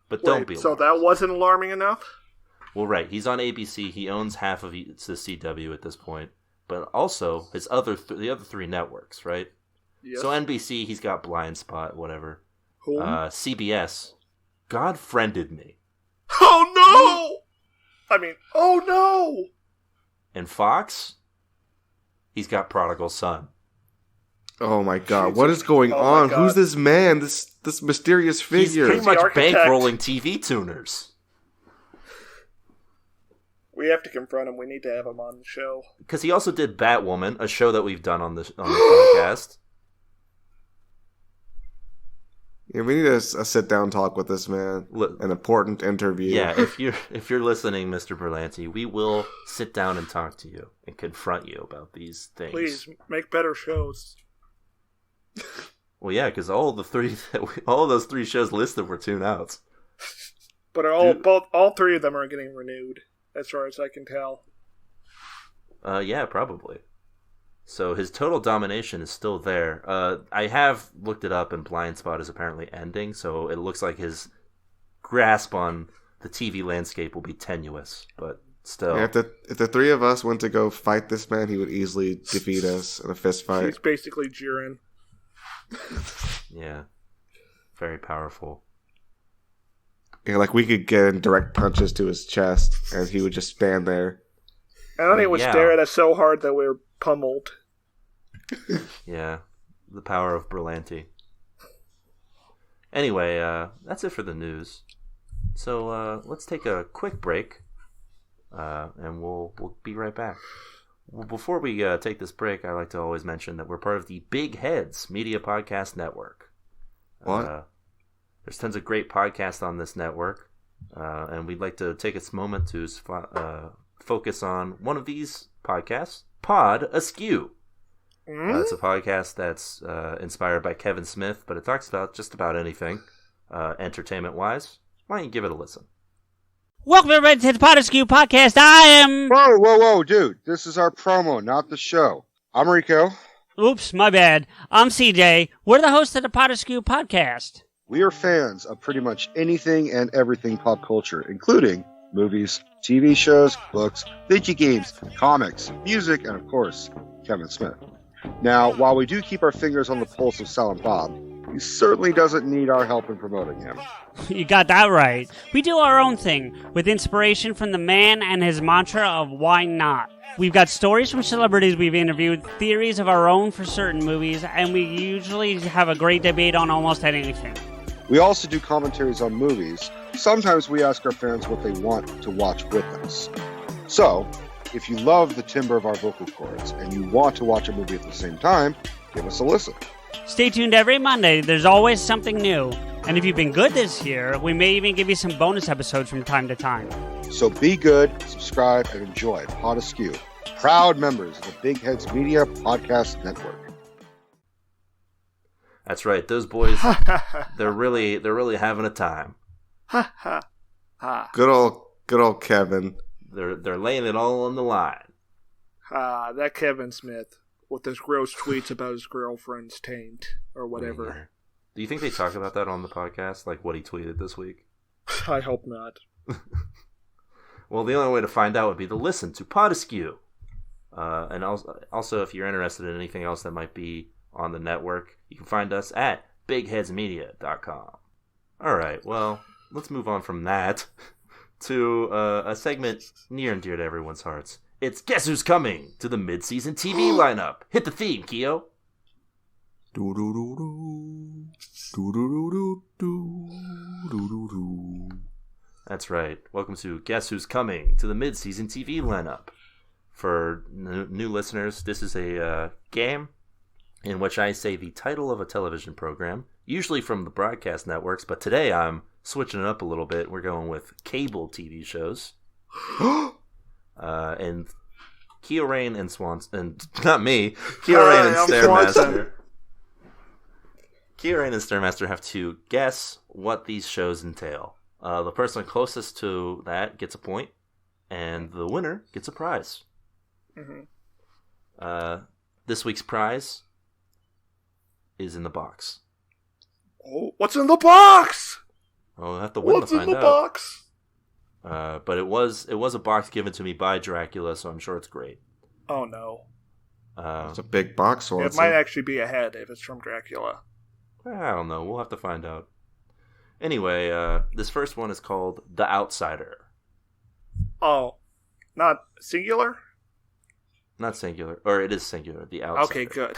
Speaker 2: But don't be alarmed.
Speaker 3: So that wasn't alarming enough?
Speaker 2: Well, right. He's on ABC. He owns half of the CW at this point. But also, his the other three networks, right? Yes. So NBC, he's got Blind Spot, whatever.
Speaker 3: Who?
Speaker 2: CBS, God friended me.
Speaker 3: Oh no! Oh no!
Speaker 2: And Fox, he's got Prodigal Son.
Speaker 4: Oh my god, what is going on? Who's this man? This mysterious figure?
Speaker 2: He's pretty much bankrolling TV tuners.
Speaker 3: We have to confront him. We need to have him on the show.
Speaker 2: Because he also did Batwoman, a show that we've done on the podcast.
Speaker 4: Yeah, we need a sit-down talk with this man. An important interview.
Speaker 2: Yeah, if you're listening, Mr. Berlanti, we will sit down and talk to you and confront you about these things.
Speaker 3: Please, make better shows.
Speaker 2: Well, yeah, because all those three shows listed were tune-outs.
Speaker 3: But all three of them are getting renewed, as far as I can tell.
Speaker 2: Yeah, probably. So his total domination is still there. I have looked it up, and Blind Spot is apparently ending, so it looks like his grasp on the TV landscape will be tenuous, but still.
Speaker 4: Yeah, if the three of us went to go fight this man, he would easily defeat us in a fist fight.
Speaker 3: He's basically Jiren.
Speaker 2: Yeah. Very powerful.
Speaker 4: Yeah, we could get in direct punches to his chest, and he would just stand there.
Speaker 3: And then he would stare at us so hard that we were pummeled.
Speaker 2: Yeah, the power of Berlanti. Anyway, that's it for the news. So let's take a quick break, and we'll be right back. Well, before we take this break, I like to always mention that we're part of the Big Heads Media Podcast Network.
Speaker 4: What?
Speaker 2: There's tons of great podcasts on this network, and we'd like to take a moment to focus on one of these podcasts, Pod Askew. It's a podcast that's inspired by Kevin Smith, but it talks about just about anything, entertainment-wise. Why don't you give it a listen?
Speaker 5: Welcome everybody to the Pod Askew podcast. I am...
Speaker 6: Whoa, dude. This is our promo, not the show. I'm Rico.
Speaker 5: Oops, my bad. I'm CJ. We're the hosts of the Pod Askew podcast.
Speaker 6: We are fans of pretty much anything and everything pop culture, including movies, TV shows, books, video games, comics, music, and of course, Kevin Smith. Now, while we do keep our fingers on the pulse of Silent Bob, he certainly doesn't need our help in promoting him.
Speaker 5: You got that right. We do our own thing, with inspiration from the man and his mantra of why not. We've got stories from celebrities we've interviewed, theories of our own for certain movies, and we usually have a great debate on almost anything.
Speaker 6: We also do commentaries on movies. Sometimes we ask our fans what they want to watch with us. So, if you love the timbre of our vocal cords and you want to watch a movie at the same time, give us a listen.
Speaker 5: Stay tuned every Monday. There's always something new. And if you've been good this year, we may even give you some bonus episodes from time to time.
Speaker 6: So be good, subscribe, and enjoy Pod Askew, proud members of the Big Heads Media Podcast Network.
Speaker 2: That's right, those boys, they're really having a time.
Speaker 4: Good old Kevin.
Speaker 2: They're laying it all on the line.
Speaker 3: That Kevin Smith with his gross tweets about his girlfriend's taint or whatever.
Speaker 2: Do you think they talk about that on the podcast, like what he tweeted this week?
Speaker 3: I hope not.
Speaker 2: Well, the only way to find out would be to listen to Pod Askew. And also, if you're interested in anything else that might be on the network, you can find us at bigheadsmedia.com. All right, well, let's move on from that to a segment near and dear to everyone's hearts. It's Guess Who's Coming to the mid-season TV lineup. Hit the theme, Keo. That's right. Welcome to Guess Who's Coming to the mid-season TV lineup. For new listeners, this is a game in which I say the title of a television program, usually from the broadcast networks, but today I'm switching it up a little bit. We're going with cable TV shows. And Keo Rain and not me, Keo Rain and Stairmaster. Keo Rain and Stairmaster have to guess what these shows entail. The person closest to that gets a point, and the winner gets a prize. Mm-hmm. This week's prize is in the box.
Speaker 3: Oh, what's in the box?
Speaker 2: Oh, we'll have to win to find out. What's in the
Speaker 3: box?
Speaker 2: But it was a box given to me by Dracula, so I'm sure it's great.
Speaker 3: Oh no!
Speaker 4: It's a big box.
Speaker 3: It might actually be ahead if it's from Dracula.
Speaker 2: I don't know. We'll have to find out. Anyway, this first one is called The Outsider.
Speaker 3: Oh, not singular?
Speaker 2: Not singular, or it is singular. The Outsider.
Speaker 3: Okay, good.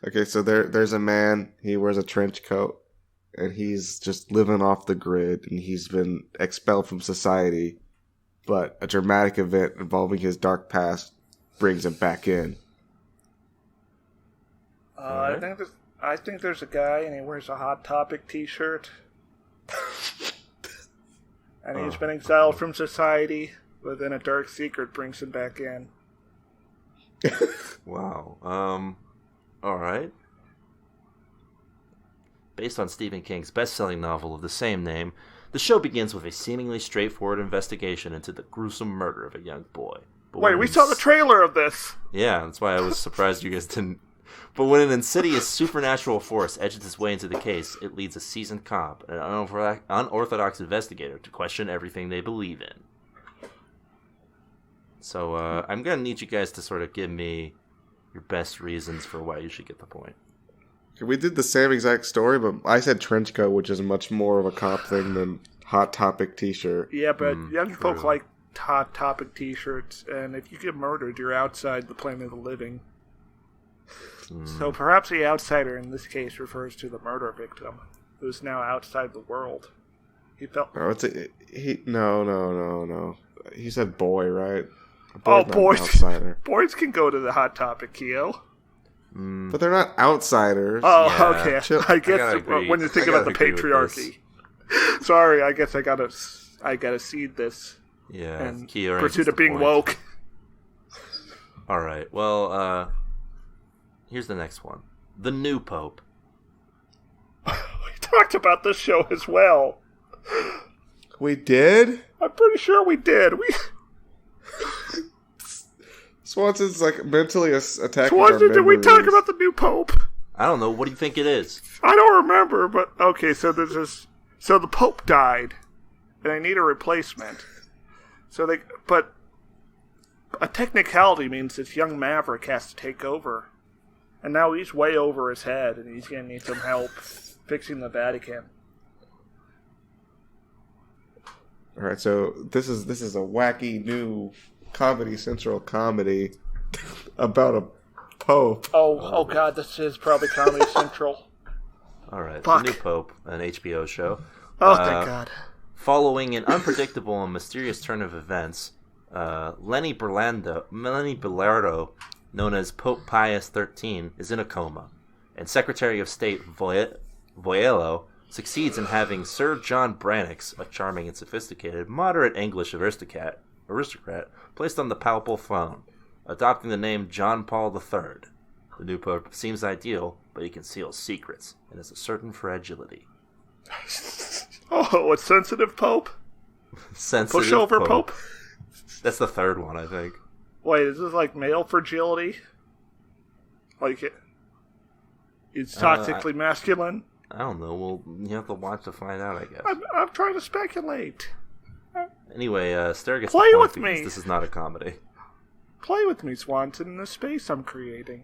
Speaker 4: Okay, so there's a man. He wears a trench coat. And he's just living off the grid, and he's been expelled from society. But a dramatic event involving his dark past brings him back in.
Speaker 3: I think there's a guy, and he wears a Hot Topic T-shirt, and he's been exiled from society. But then a dark secret brings him back in.
Speaker 2: Wow. All right. Based on Stephen King's best-selling novel of the same name, the show begins with a seemingly straightforward investigation into the gruesome murder of a young boy.
Speaker 3: Wait, we saw the trailer of this!
Speaker 2: Yeah, that's why I was surprised you guys didn't. But when an insidious supernatural force edges its way into the case, it leads a seasoned cop and an unorthodox investigator to question everything they believe in. So, I'm going to need you guys to sort of give me your best reasons for why you should get the point.
Speaker 4: We did the same exact story, but I said trench coat, which is much more of a cop thing than Hot Topic T-shirt.
Speaker 3: Yeah, but young folk like Hot Topic T-shirts, and if you get murdered, you're outside the plane of the living. So perhaps the outsider in this case refers to the murder victim, who's now outside the world. He felt.
Speaker 4: No, no. He said boy, right?
Speaker 3: Boys.
Speaker 4: Outsider.
Speaker 3: Boys can go to the Hot Topic, Keo.
Speaker 4: But they're not outsiders.
Speaker 3: Oh,
Speaker 2: yeah.
Speaker 3: Okay.
Speaker 4: Chill.
Speaker 3: I guess when you think about the patriarchy. Sorry, I guess I gotta seed this.
Speaker 2: Yeah,
Speaker 3: and
Speaker 2: Key Orange
Speaker 3: pursuit
Speaker 2: is
Speaker 3: of
Speaker 2: the
Speaker 3: being
Speaker 2: point.
Speaker 3: woke.
Speaker 2: All right. Well, here's the next one. The new Pope.
Speaker 3: We talked about this show as well.
Speaker 4: We did?
Speaker 3: I'm pretty sure we did.
Speaker 4: Swanson's like mentally attacking
Speaker 3: Swanson,
Speaker 4: our
Speaker 3: did we talk
Speaker 4: memories.
Speaker 3: about the new Pope?
Speaker 2: I don't know. What do you think it is?
Speaker 3: I don't remember, but okay. So there's this. So the Pope died, and they need a replacement. But a technicality means this young maverick has to take over, and now he's way over his head, and he's gonna need some help fixing the Vatican.
Speaker 4: All right, so this is a wacky new Comedy Central comedy about a pope.
Speaker 3: Oh God, this is probably Comedy Central.
Speaker 2: All right.
Speaker 3: Fuck.
Speaker 2: The new Pope, an HBO show.
Speaker 3: Oh, thank God.
Speaker 2: Following an unpredictable and mysterious turn of events, Lenny Belardo, known as Pope Pius XIII, is in a coma, and Secretary of State Voyello succeeds in having Sir John Brannox, a charming and sophisticated, moderate English aristocrat, placed on the papal throne, adopting the name John Paul III. The new Pope seems ideal, but he conceals secrets and has a certain fragility.
Speaker 3: Oh, a sensitive Pope?
Speaker 2: Sensitive
Speaker 3: Pushover Pope?
Speaker 2: That's the third one, I think.
Speaker 3: Wait, is this like male fragility? Like it's toxically masculine?
Speaker 2: I don't know. Well, you have to watch to find out, I guess.
Speaker 3: I'm trying to speculate.
Speaker 2: Anyway, Sturgis,
Speaker 3: Play with me.
Speaker 2: This is not a comedy.
Speaker 3: Play with me, Swanson, in the space I'm creating.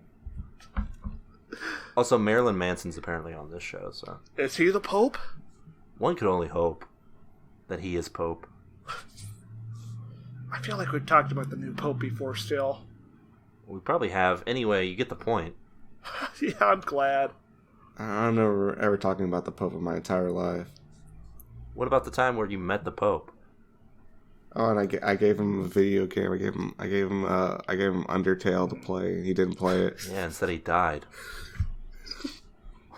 Speaker 2: Also, Marilyn Manson's apparently on this show, so
Speaker 3: Is he the Pope?
Speaker 2: one could only hope that he is Pope.
Speaker 3: I feel like we've talked about the new Pope before still.
Speaker 2: We probably have. Anyway, you get the point.
Speaker 3: Yeah, I'm glad.
Speaker 4: I don't remember ever talking about the Pope in my entire life.
Speaker 2: What about the time where you met the Pope?
Speaker 4: Oh, and I gave him a video game. I gave him Undertale to play. He didn't play it.
Speaker 2: Yeah, instead he died.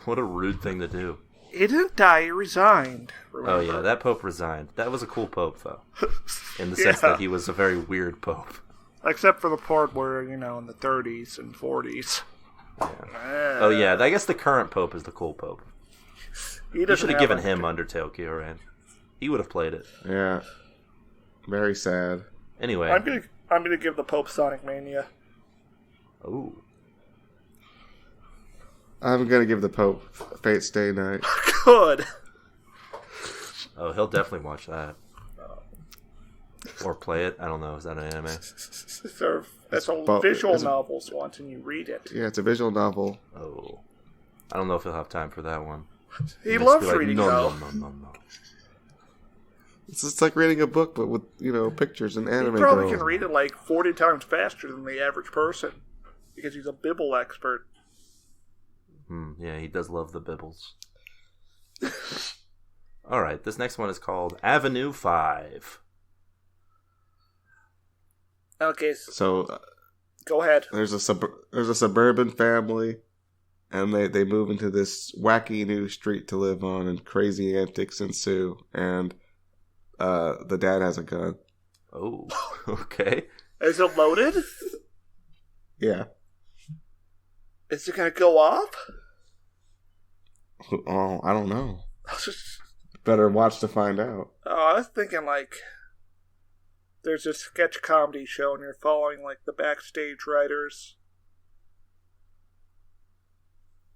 Speaker 2: What a rude thing to do.
Speaker 3: He didn't die, he resigned. Remember?
Speaker 2: Oh yeah, that Pope resigned. That was a cool Pope, though. In the sense that he was a very weird Pope.
Speaker 3: Except for the part where, in the 30s and 40s.
Speaker 2: Yeah. Oh yeah, I guess the current Pope is the cool Pope.
Speaker 3: You
Speaker 2: You should have given him Undertale, Kioran. He would have played it.
Speaker 4: Yeah. Very sad.
Speaker 2: Anyway.
Speaker 3: I'm gonna give the Pope Sonic Mania.
Speaker 2: Ooh.
Speaker 4: I'm gonna give the Pope Fate Stay Night.
Speaker 3: Good.
Speaker 2: Oh, he'll definitely watch that. Or play it. I don't know. Is that an anime?
Speaker 3: That's a visual novel, Swanson. You read it.
Speaker 4: Yeah, it's a visual novel.
Speaker 2: Oh. I don't know if he'll have time for that one.
Speaker 3: He loves reading,
Speaker 2: no,
Speaker 3: though.
Speaker 2: No.
Speaker 4: It's just like reading a book, but with pictures and anime.
Speaker 3: He probably
Speaker 4: girls.
Speaker 3: can read it like 40 times faster than the average person because he's a Bible expert.
Speaker 2: Yeah, he does love the Bibbles. All right, this next one is called Avenue 5.
Speaker 3: Okay,
Speaker 4: So
Speaker 3: go ahead.
Speaker 4: there's a suburban family, and they move into this wacky new street to live on, and crazy antics ensue. And the dad has a gun.
Speaker 2: Oh, okay.
Speaker 3: Is it loaded?
Speaker 4: Yeah.
Speaker 3: Is it gonna go off?
Speaker 4: Oh, I don't know. Better watch to find out.
Speaker 3: Oh, I was thinking there's a sketch comedy show and you're following the backstage writers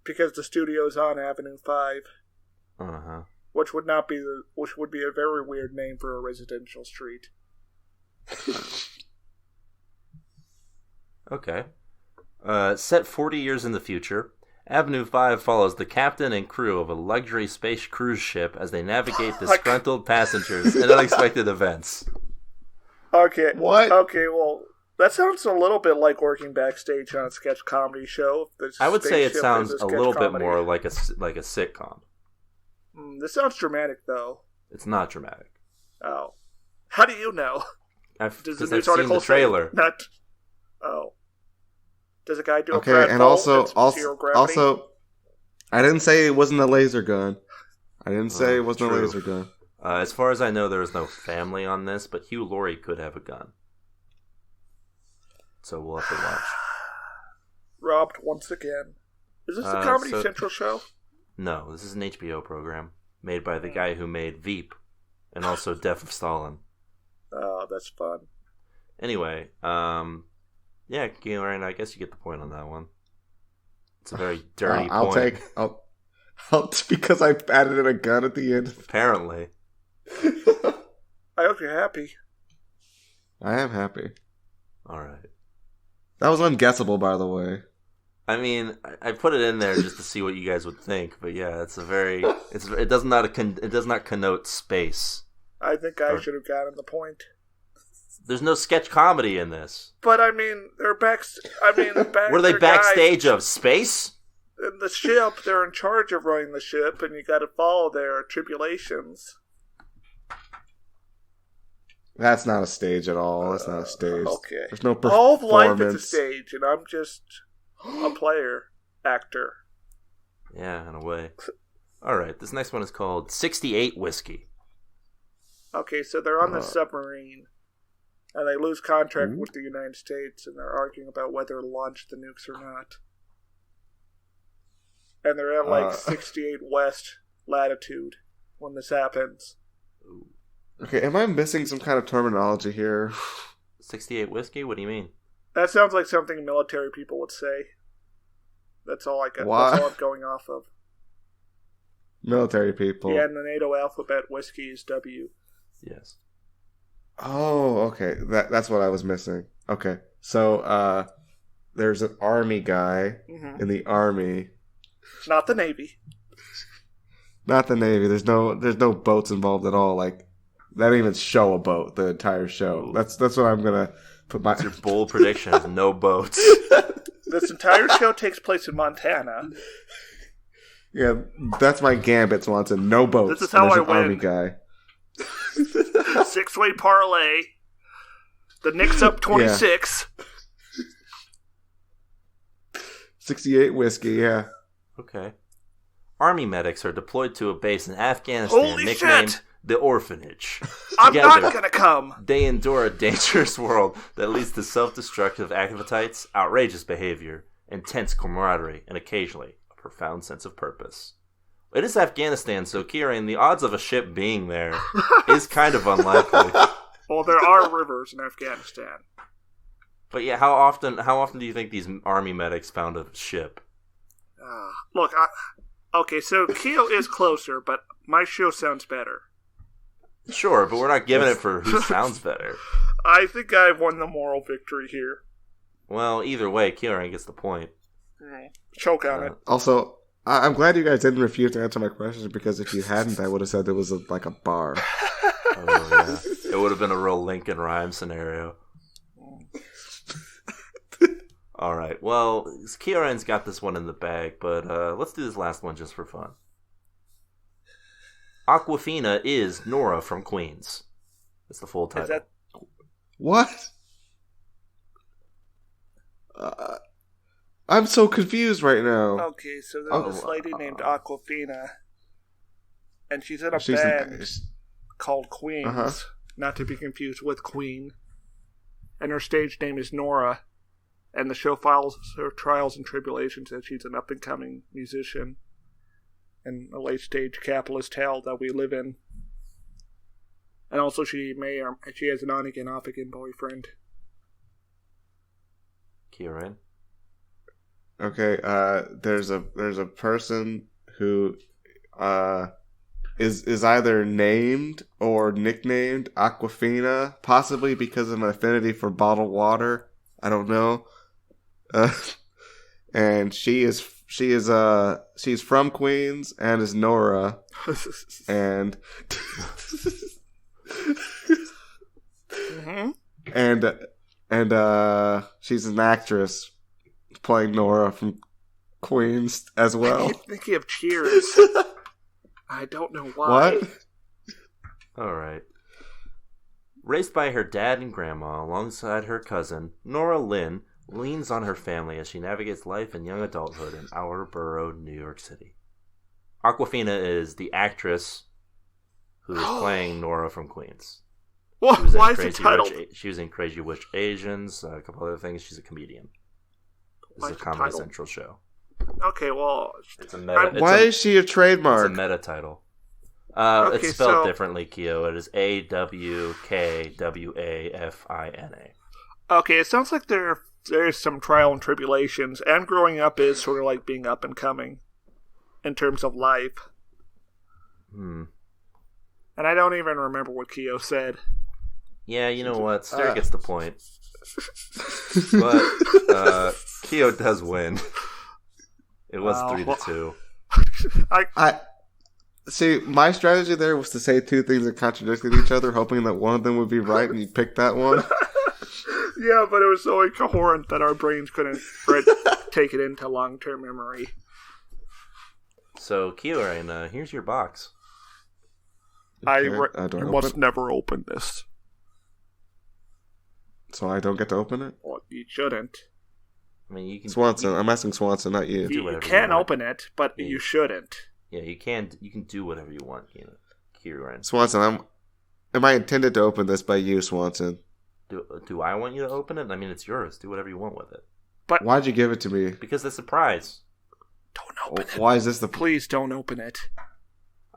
Speaker 3: because the studio's on Avenue 5, which would be a very weird name for a residential street.
Speaker 2: Okay. Set 40 years in the future, Avenue 5 follows the captain and crew of a luxury space cruise ship as they navigate disgruntled passengers and unexpected events.
Speaker 3: Okay.
Speaker 4: What?
Speaker 3: Okay, well, that sounds a little bit like working backstage on a sketch comedy show.
Speaker 2: I would say it sounds a little bit
Speaker 3: comedy.
Speaker 2: more like a sitcom.
Speaker 3: This sounds dramatic, though.
Speaker 2: It's not dramatic.
Speaker 3: Oh. How do you know?
Speaker 2: Because
Speaker 3: Does
Speaker 2: I've seen the trailer.
Speaker 3: Not. Oh. Does a guy do
Speaker 4: Okay,
Speaker 3: a Brad
Speaker 4: and
Speaker 3: Bolt
Speaker 4: also,
Speaker 3: that's zero gravity?
Speaker 4: I didn't say it wasn't a laser gun. I didn't say it wasn't
Speaker 2: true.
Speaker 4: a laser gun.
Speaker 2: As far as I know, there is no family on this, but Hugh Laurie could have a gun. So we'll have to watch.
Speaker 3: Robbed once again. Is this the Comedy Central show?
Speaker 2: No, this is an HBO program made by the guy who made Veep and also Death of Stalin.
Speaker 3: Oh, that's fun.
Speaker 2: Anyway, yeah, Gillian, I guess you get the point on that one. It's a very dirty point.
Speaker 4: I'll because I added in a gun at the end.
Speaker 2: Apparently.
Speaker 3: I hope you're happy.
Speaker 4: I am happy.
Speaker 2: All right.
Speaker 4: That was unguessable, by the way.
Speaker 2: I mean, I put it in there just to see what you guys would think, but yeah, it does not connote space.
Speaker 3: I think I should have gotten the point.
Speaker 2: There's no sketch comedy in this.
Speaker 3: But I mean, they're
Speaker 2: Were they backstage of space?
Speaker 3: In the ship, they're in charge of running the ship, and you got to follow their tribulations.
Speaker 4: That's not a stage at all. That's not a stage.
Speaker 3: Okay.
Speaker 4: There's no performance.
Speaker 3: All of life is a stage, and I'm just a player, actor.
Speaker 2: Yeah, in a way. All right, this next one is called 68 Whiskey.
Speaker 3: Okay, so they're on the submarine, and they lose contract with the United States, and they're arguing about whether to launch the nukes or not. And they're at 68 west latitude when this happens.
Speaker 4: Okay, am I missing some kind of terminology here?
Speaker 2: 68 Whiskey? What do you mean?
Speaker 3: That sounds like something military people would say. That's all I got. That's all I'm going off of.
Speaker 4: Military people.
Speaker 3: Yeah, in the NATO alphabet, whiskey is W.
Speaker 2: Yes.
Speaker 4: Oh, okay. That's what I was missing. Okay, so there's an army guy in the army.
Speaker 3: Not the Navy.
Speaker 4: Not the Navy. There's no boats involved at all. Like, they don't even show a boat the entire show. That's what I'm gonna put my.
Speaker 2: That's your bold prediction of no boats.
Speaker 3: This entire show takes place in Montana.
Speaker 4: Yeah, that's my gambit, Swanson. No boats.
Speaker 3: This is how I
Speaker 4: an
Speaker 3: win.
Speaker 4: Army guy.
Speaker 3: 6-way parlay. The Knicks up 26.
Speaker 4: 68 whiskey. Yeah.
Speaker 2: Okay. Army medics are deployed to a base in Afghanistan
Speaker 3: Holy
Speaker 2: nicknamed
Speaker 3: shit!
Speaker 2: the Orphanage.
Speaker 3: I'm
Speaker 2: Together,
Speaker 3: not gonna come.
Speaker 2: They endure a dangerous world that leads to self-destructive appetites, outrageous behavior, intense camaraderie, and occasionally a profound sense of purpose. It is Afghanistan, so Kieran, the odds of a ship being there is kind of unlikely.
Speaker 3: Well, there are rivers in Afghanistan.
Speaker 2: But yeah, how often do you think these army medics found a ship?
Speaker 3: Look, okay, so Keo is closer, but my show sounds better.
Speaker 2: Sure, but we're not giving it for who sounds better.
Speaker 3: I think I've won the moral victory here.
Speaker 2: Well, either way, Kieran gets the point.
Speaker 3: Choke on it.
Speaker 4: Also, I'm glad you guys didn't refuse to answer my questions, because if you hadn't, I would have said there was like a bar.
Speaker 2: Oh, yeah. It would have been a real Lincoln Rhyme scenario. All right. Well, Kieran's got this one in the bag, but let's do this last one just for fun. Aquafina is Nora from Queens. That's the full title.
Speaker 3: Is that...
Speaker 4: What? I'm so confused right now.
Speaker 3: Okay, so there's this lady named Aquafina, and she's in a band called Queens, not to be confused with Queen, and her stage name is Nora, and the show follows her trials and tribulations as she's an up-and-coming musician in a late-stage capitalist hell that we live in. And also she has an on-again, off-again boyfriend.
Speaker 2: Kieran?
Speaker 4: Okay, there's a person who is either named or nicknamed Aquafina, possibly because of an affinity for bottled water. I don't know. And she's from Queens and is Nora, and and she's an actress playing Nora from Queens as well.
Speaker 3: I keep thinking of Cheers. I don't know why.
Speaker 4: What?
Speaker 2: All right. Raised by her dad and grandma alongside her cousin, Nora Lynn leans on her family as she navigates life in young adulthood in Outer Borough, New York City. Aquafina is the actress who is playing Nora from Queens.
Speaker 3: Well,
Speaker 2: She was in
Speaker 3: why is it
Speaker 2: Crazy
Speaker 3: titled?
Speaker 2: She was in Crazy Rich Asians, a couple other things. She's a comedian. This
Speaker 3: Why
Speaker 2: is a
Speaker 3: is it
Speaker 2: Comedy
Speaker 3: titled?
Speaker 2: Central show.
Speaker 3: Okay, well,
Speaker 2: It's a meta.
Speaker 4: Why is she a
Speaker 2: It's
Speaker 4: trademark?
Speaker 2: a meta title.
Speaker 3: Okay,
Speaker 2: It's spelled
Speaker 3: so-
Speaker 2: differently, Keo. It is AWKWAFINA.
Speaker 3: okay, it sounds like there's some trial and tribulations, and growing up is sort of like being up and coming in terms of life.
Speaker 2: Hmm.
Speaker 3: And I don't even remember what Keo said.
Speaker 2: Yeah, you know what? Stare gets the point. But Keo does win. It was
Speaker 3: Wow.
Speaker 2: 3-2.
Speaker 4: I see. My strategy there was to say two things that contradicted each other, hoping that one of them would be right, and you picked that one.
Speaker 3: Yeah, but it was so incoherent that our brains couldn't take it into long-term memory.
Speaker 2: So, Kieran, here's your box.
Speaker 4: Okay,
Speaker 3: You
Speaker 4: do I
Speaker 3: must
Speaker 4: open?
Speaker 3: never open this.
Speaker 4: So I don't get to open it.
Speaker 3: Well, you shouldn't.
Speaker 2: I mean, you can
Speaker 4: Swanson, I'm asking Swanson, not you.
Speaker 2: Do
Speaker 3: You
Speaker 2: whatever
Speaker 3: can
Speaker 2: you want.
Speaker 3: open it, but you shouldn't.
Speaker 2: Yeah, you can do whatever you want, Kieran.
Speaker 4: Swanson, am I intended to open this by you, Swanson?
Speaker 2: Do I want you to open it? I mean, it's yours. Do whatever you want with it.
Speaker 4: Why'd you give it to me?
Speaker 2: Because it's a prize.
Speaker 3: Don't open it.
Speaker 4: Why is this the?
Speaker 3: Please don't open it.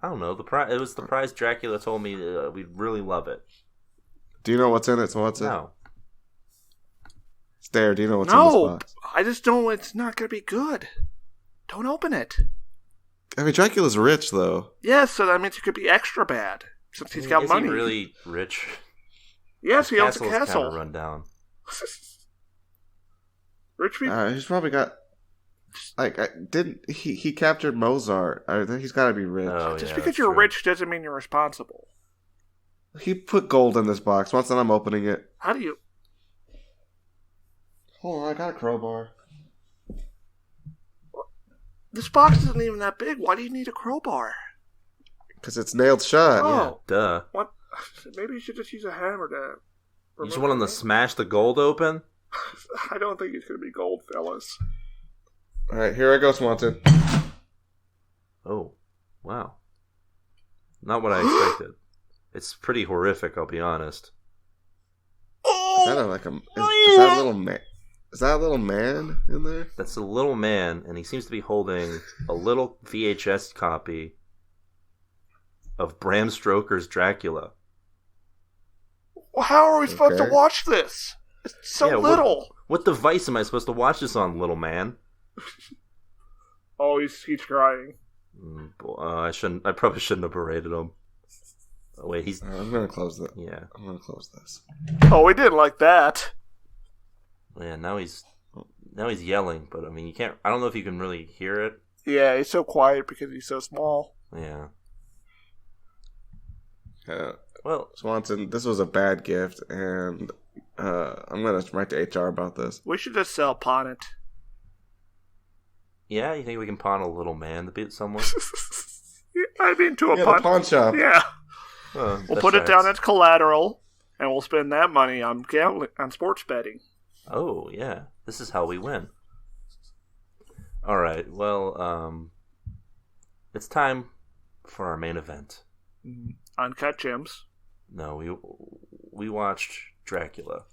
Speaker 2: I don't know. It was the prize Dracula told me we'd really love it.
Speaker 4: Do you know what's in it, Swanson?
Speaker 2: No.
Speaker 4: Stare, do you know what's in
Speaker 3: No,
Speaker 4: this box?
Speaker 3: I just don't. It's not going to be good. Don't open it.
Speaker 4: I mean, Dracula's rich, though.
Speaker 3: Yes, so that means it could be extra bad since he's got
Speaker 2: Is
Speaker 3: money.
Speaker 2: he really rich?
Speaker 3: Yes, he owns a
Speaker 2: Castle's kind
Speaker 3: castle.
Speaker 2: of run down.
Speaker 3: Rich people.
Speaker 4: He's probably got. Like, didn't he captured Mozart? I think he's got to be rich.
Speaker 2: Oh,
Speaker 3: Just
Speaker 2: yeah,
Speaker 3: because
Speaker 2: that's
Speaker 3: you're
Speaker 2: true.
Speaker 3: rich doesn't mean you're responsible.
Speaker 4: He put gold in this box. Swanson, I'm opening it.
Speaker 3: How do you?
Speaker 4: Hold on, I got a crowbar.
Speaker 3: This box isn't even that big. Why do you need a crowbar?
Speaker 4: Because it's nailed shut.
Speaker 3: Oh.
Speaker 2: Duh.
Speaker 3: What? Maybe you should just use a hammer to.
Speaker 2: You just want him to smash the gold open?
Speaker 3: I don't think it's going to be gold, fellas.
Speaker 4: All right, here I go, Swanson.
Speaker 2: Oh, wow. Not what I expected. It's pretty horrific, I'll be honest.
Speaker 4: Is that is that a little man? Is that a little man in there?
Speaker 2: That's a little man, and he seems to be holding a little VHS copy of Bram Stoker's Dracula.
Speaker 3: Well, how are we supposed to
Speaker 4: Okay.
Speaker 3: watch this? It's so
Speaker 2: Yeah,
Speaker 3: little.
Speaker 2: What device am I supposed to watch this on, little man?
Speaker 3: Oh, he's crying.
Speaker 2: I probably shouldn't have berated him. Oh, wait, he's...
Speaker 4: All right, I'm gonna close that.
Speaker 2: Yeah.
Speaker 4: I'm gonna close this.
Speaker 3: Oh, we didn't like that.
Speaker 2: Yeah, now he's yelling, but I mean, you can't... I don't know if you can really hear it.
Speaker 3: Yeah, he's so quiet because he's so small.
Speaker 2: Yeah.
Speaker 4: Well, Swanson, this was a bad gift, and I'm gonna write to HR about this.
Speaker 3: We should just sell pawn it.
Speaker 2: Yeah, you think we can pawn a little man to beat someone?
Speaker 3: I mean, to a
Speaker 4: Yeah,
Speaker 3: pawn.
Speaker 4: the pawn shop.
Speaker 3: Yeah,
Speaker 2: Oh,
Speaker 3: we'll
Speaker 2: that
Speaker 3: put it
Speaker 2: tracks.
Speaker 3: down as collateral, and we'll spend that money on gambling, on sports betting.
Speaker 2: Oh, yeah. This is how we win. All right. Well, it's time for our main event.
Speaker 3: Uncut gems.
Speaker 2: No, we watched Dracula.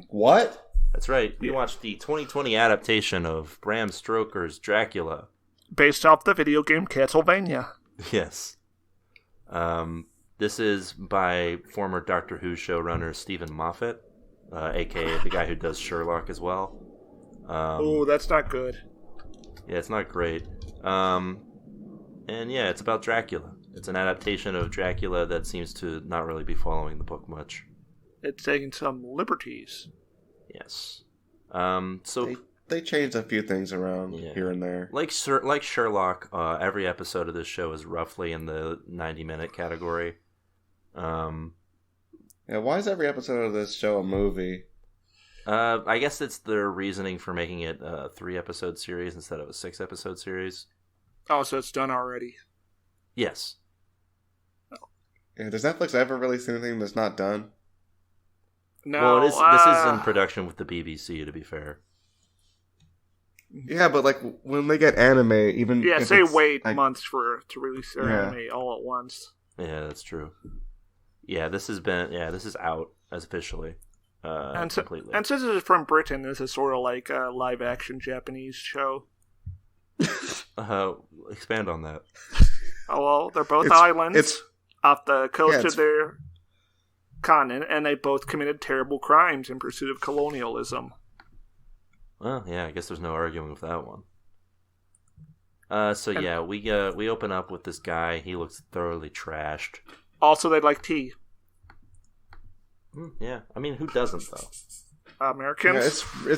Speaker 4: What?
Speaker 2: That's right. We watched the 2020 adaptation of Bram Stoker's Dracula.
Speaker 3: Based off the video game Castlevania.
Speaker 2: Yes. This is by former Doctor Who showrunner Stephen Moffat, aka the guy who does Sherlock as well.
Speaker 3: Oh, that's not good.
Speaker 2: Yeah, it's not great. And yeah, it's about Dracula. It's an adaptation of Dracula that seems to not really be following the book much.
Speaker 3: It's taking some liberties.
Speaker 2: Yes. So
Speaker 4: They changed a few things around
Speaker 2: Yeah.
Speaker 4: here and there.
Speaker 2: like Sherlock, every episode of this show is roughly in the 90-minute category.
Speaker 4: Yeah, why is every episode of this show a movie?
Speaker 2: I guess it's their reasoning for making it a 3-episode series instead of a 6-episode series.
Speaker 3: Oh, so it's done already.
Speaker 2: Yes.
Speaker 4: Yeah, does Netflix ever release anything that's not done?
Speaker 3: No,
Speaker 2: Well, this is in production with the BBC, to be fair.
Speaker 4: Yeah, but like when they get anime, even
Speaker 3: yeah,
Speaker 4: if
Speaker 3: say
Speaker 4: it's,
Speaker 3: wait
Speaker 4: like,
Speaker 3: months to release their
Speaker 4: Yeah.
Speaker 3: anime all at once.
Speaker 2: Yeah, that's true. Yeah, this is out as officially. Completely.
Speaker 3: And since it's from Britain, this is sort of like a live-action Japanese show.
Speaker 2: Expand on that.
Speaker 3: Oh, well, they're both islands off the coast of their continent, and they both committed terrible crimes in pursuit of colonialism.
Speaker 2: Well, yeah, I guess there's no arguing with that one. We open up with this guy. He looks thoroughly trashed.
Speaker 3: Also, they like tea.
Speaker 2: Yeah, I mean, who doesn't though?
Speaker 3: Americans.
Speaker 4: Yeah,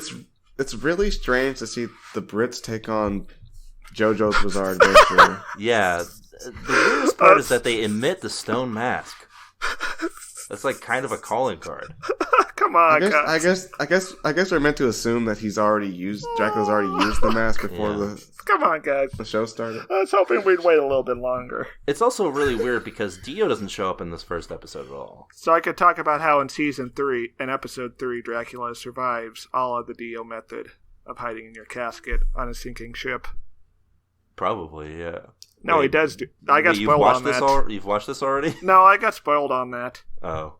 Speaker 4: it's really strange to see the Brits take on JoJo's Bizarre Adventure.
Speaker 2: Yeah, the weirdest part is that they emit the stone mask. That's like kind of a calling card.
Speaker 3: Come on,
Speaker 4: I guess we're meant to assume that Dracula's already used the mask before
Speaker 3: Come on, guys.
Speaker 4: the show started.
Speaker 3: I was hoping we'd wait a little bit longer.
Speaker 2: It's also really weird because Dio doesn't show up in this first episode at all.
Speaker 3: So I could talk about how in episode 3, Dracula survives all of the Dio method of hiding in your casket on a sinking ship.
Speaker 2: Probably, yeah.
Speaker 3: No, he does. I got spoiled on that.
Speaker 2: You've watched this already?
Speaker 3: No, I got spoiled on that.
Speaker 2: Oh.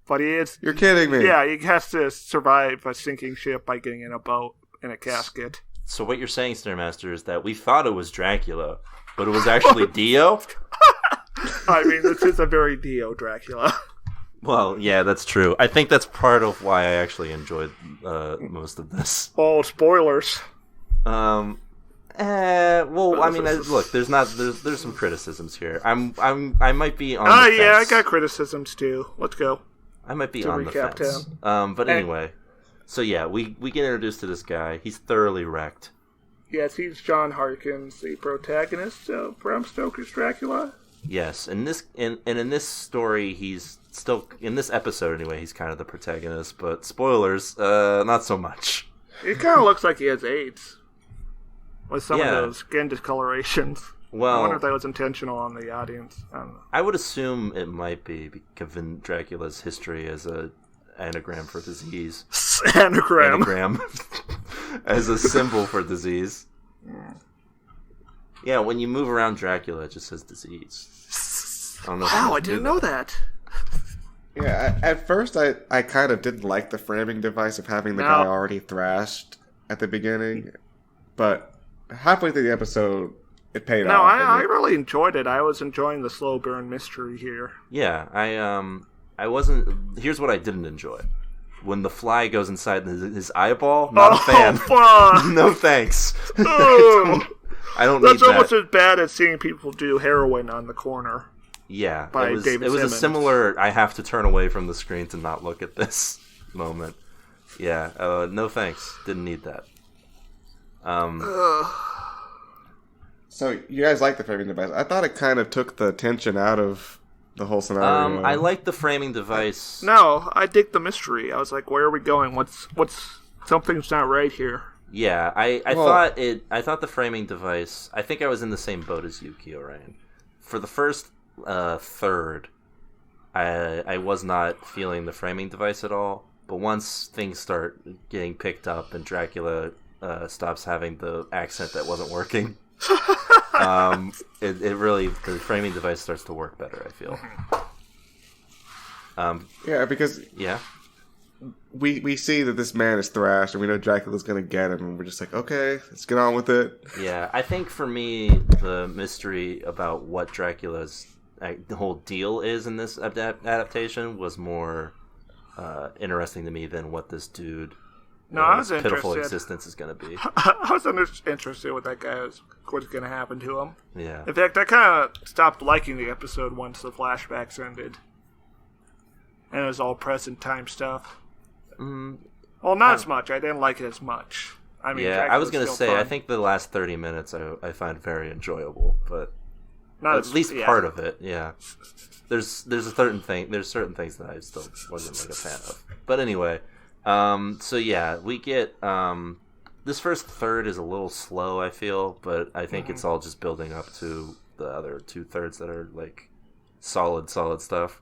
Speaker 3: But he is...
Speaker 4: You're kidding me.
Speaker 3: Yeah, he has to survive a sinking ship by getting in a boat in a casket.
Speaker 2: So what you're saying, Stairmaster, is that we thought it was Dracula, but it was actually Dio?
Speaker 3: I mean, this is a very Dio Dracula.
Speaker 2: Well, yeah, that's true. I think that's part of why I actually enjoyed most of this.
Speaker 3: Oh, spoilers.
Speaker 2: Well, I mean, look, there's some criticisms here. I might be on the fence.
Speaker 3: Yeah, I got criticisms too. Let's go.
Speaker 2: I might be on the fence. But anyway, so yeah, we get introduced to this guy. He's thoroughly wrecked.
Speaker 3: Yes, he's John Harkins, the protagonist of Bram Stoker's Dracula.
Speaker 2: Yes, in this story, he's still in this episode anyway. He's kind of the protagonist, but spoilers, not so much.
Speaker 3: It kind of looks like he has AIDS with some of those skin discolorations.
Speaker 2: Well,
Speaker 3: I wonder if that was intentional on the audience. I don't know.
Speaker 2: I would assume it might be, given Dracula's history as a anagram for disease. Anagram. As a symbol for disease. Yeah, when you move around Dracula, it just says disease. I don't know.
Speaker 3: Wow, I didn't know that.
Speaker 4: Yeah, at first I kind of didn't like the framing device of having the guy already thrashed at the beginning, but halfway through the episode, it paid off.
Speaker 3: No, I really enjoyed it. I was enjoying the slow burn mystery here.
Speaker 2: Yeah, I wasn't. Here's what I didn't enjoy: when the fly goes inside his eyeball. Not a fan.
Speaker 3: Fuck.
Speaker 2: No thanks.
Speaker 3: Oh.
Speaker 2: I don't need that.
Speaker 3: That's almost as bad as seeing people do heroin on the corner.
Speaker 2: Yeah,
Speaker 3: by
Speaker 2: it was
Speaker 3: David
Speaker 2: a
Speaker 3: Simmons.
Speaker 2: similar. I have to turn away from the screen to not look at this moment. Yeah, no thanks. Didn't need that.
Speaker 4: So you guys like the framing device? I thought it kind of took the tension out of the whole scenario.
Speaker 2: I like the framing device.
Speaker 3: No, I dig the mystery. I was like, where are we going? What's something's not right here.
Speaker 2: Yeah, I thought the framing device. I think I was in the same boat as you, Kyorain. For the first third, I was not feeling the framing device at all. But once things start getting picked up and Dracula stops having the accent that wasn't working, it really, the framing device starts to work better, I feel.
Speaker 4: Yeah, because we see that this man is thrashed and we know Dracula's gonna get him, and we're just like, okay, let's get on with it.
Speaker 2: Yeah, I think for me, the mystery about what Dracula's the whole deal is in this adaptation was more interesting to me than what this dude
Speaker 3: I was
Speaker 2: pitiful
Speaker 3: interested.
Speaker 2: existence is going to be.
Speaker 3: I was interested what that guy what's going to happen to him.
Speaker 2: Yeah.
Speaker 3: In fact, I kind of stopped liking the episode once the flashbacks ended, and it was all present time stuff. Well, not as much. I didn't like it as much. I mean,
Speaker 2: yeah, I was going to say,
Speaker 3: fun.
Speaker 2: I think the last 30 minutes I find very enjoyable, but
Speaker 3: not
Speaker 2: at least part of it, yeah. There's certain things that I still wasn't like a fan of. But anyway, so yeah, we get this first third is a little slow, I feel, but I think it's all just building up to the other 2/3 that are like solid stuff.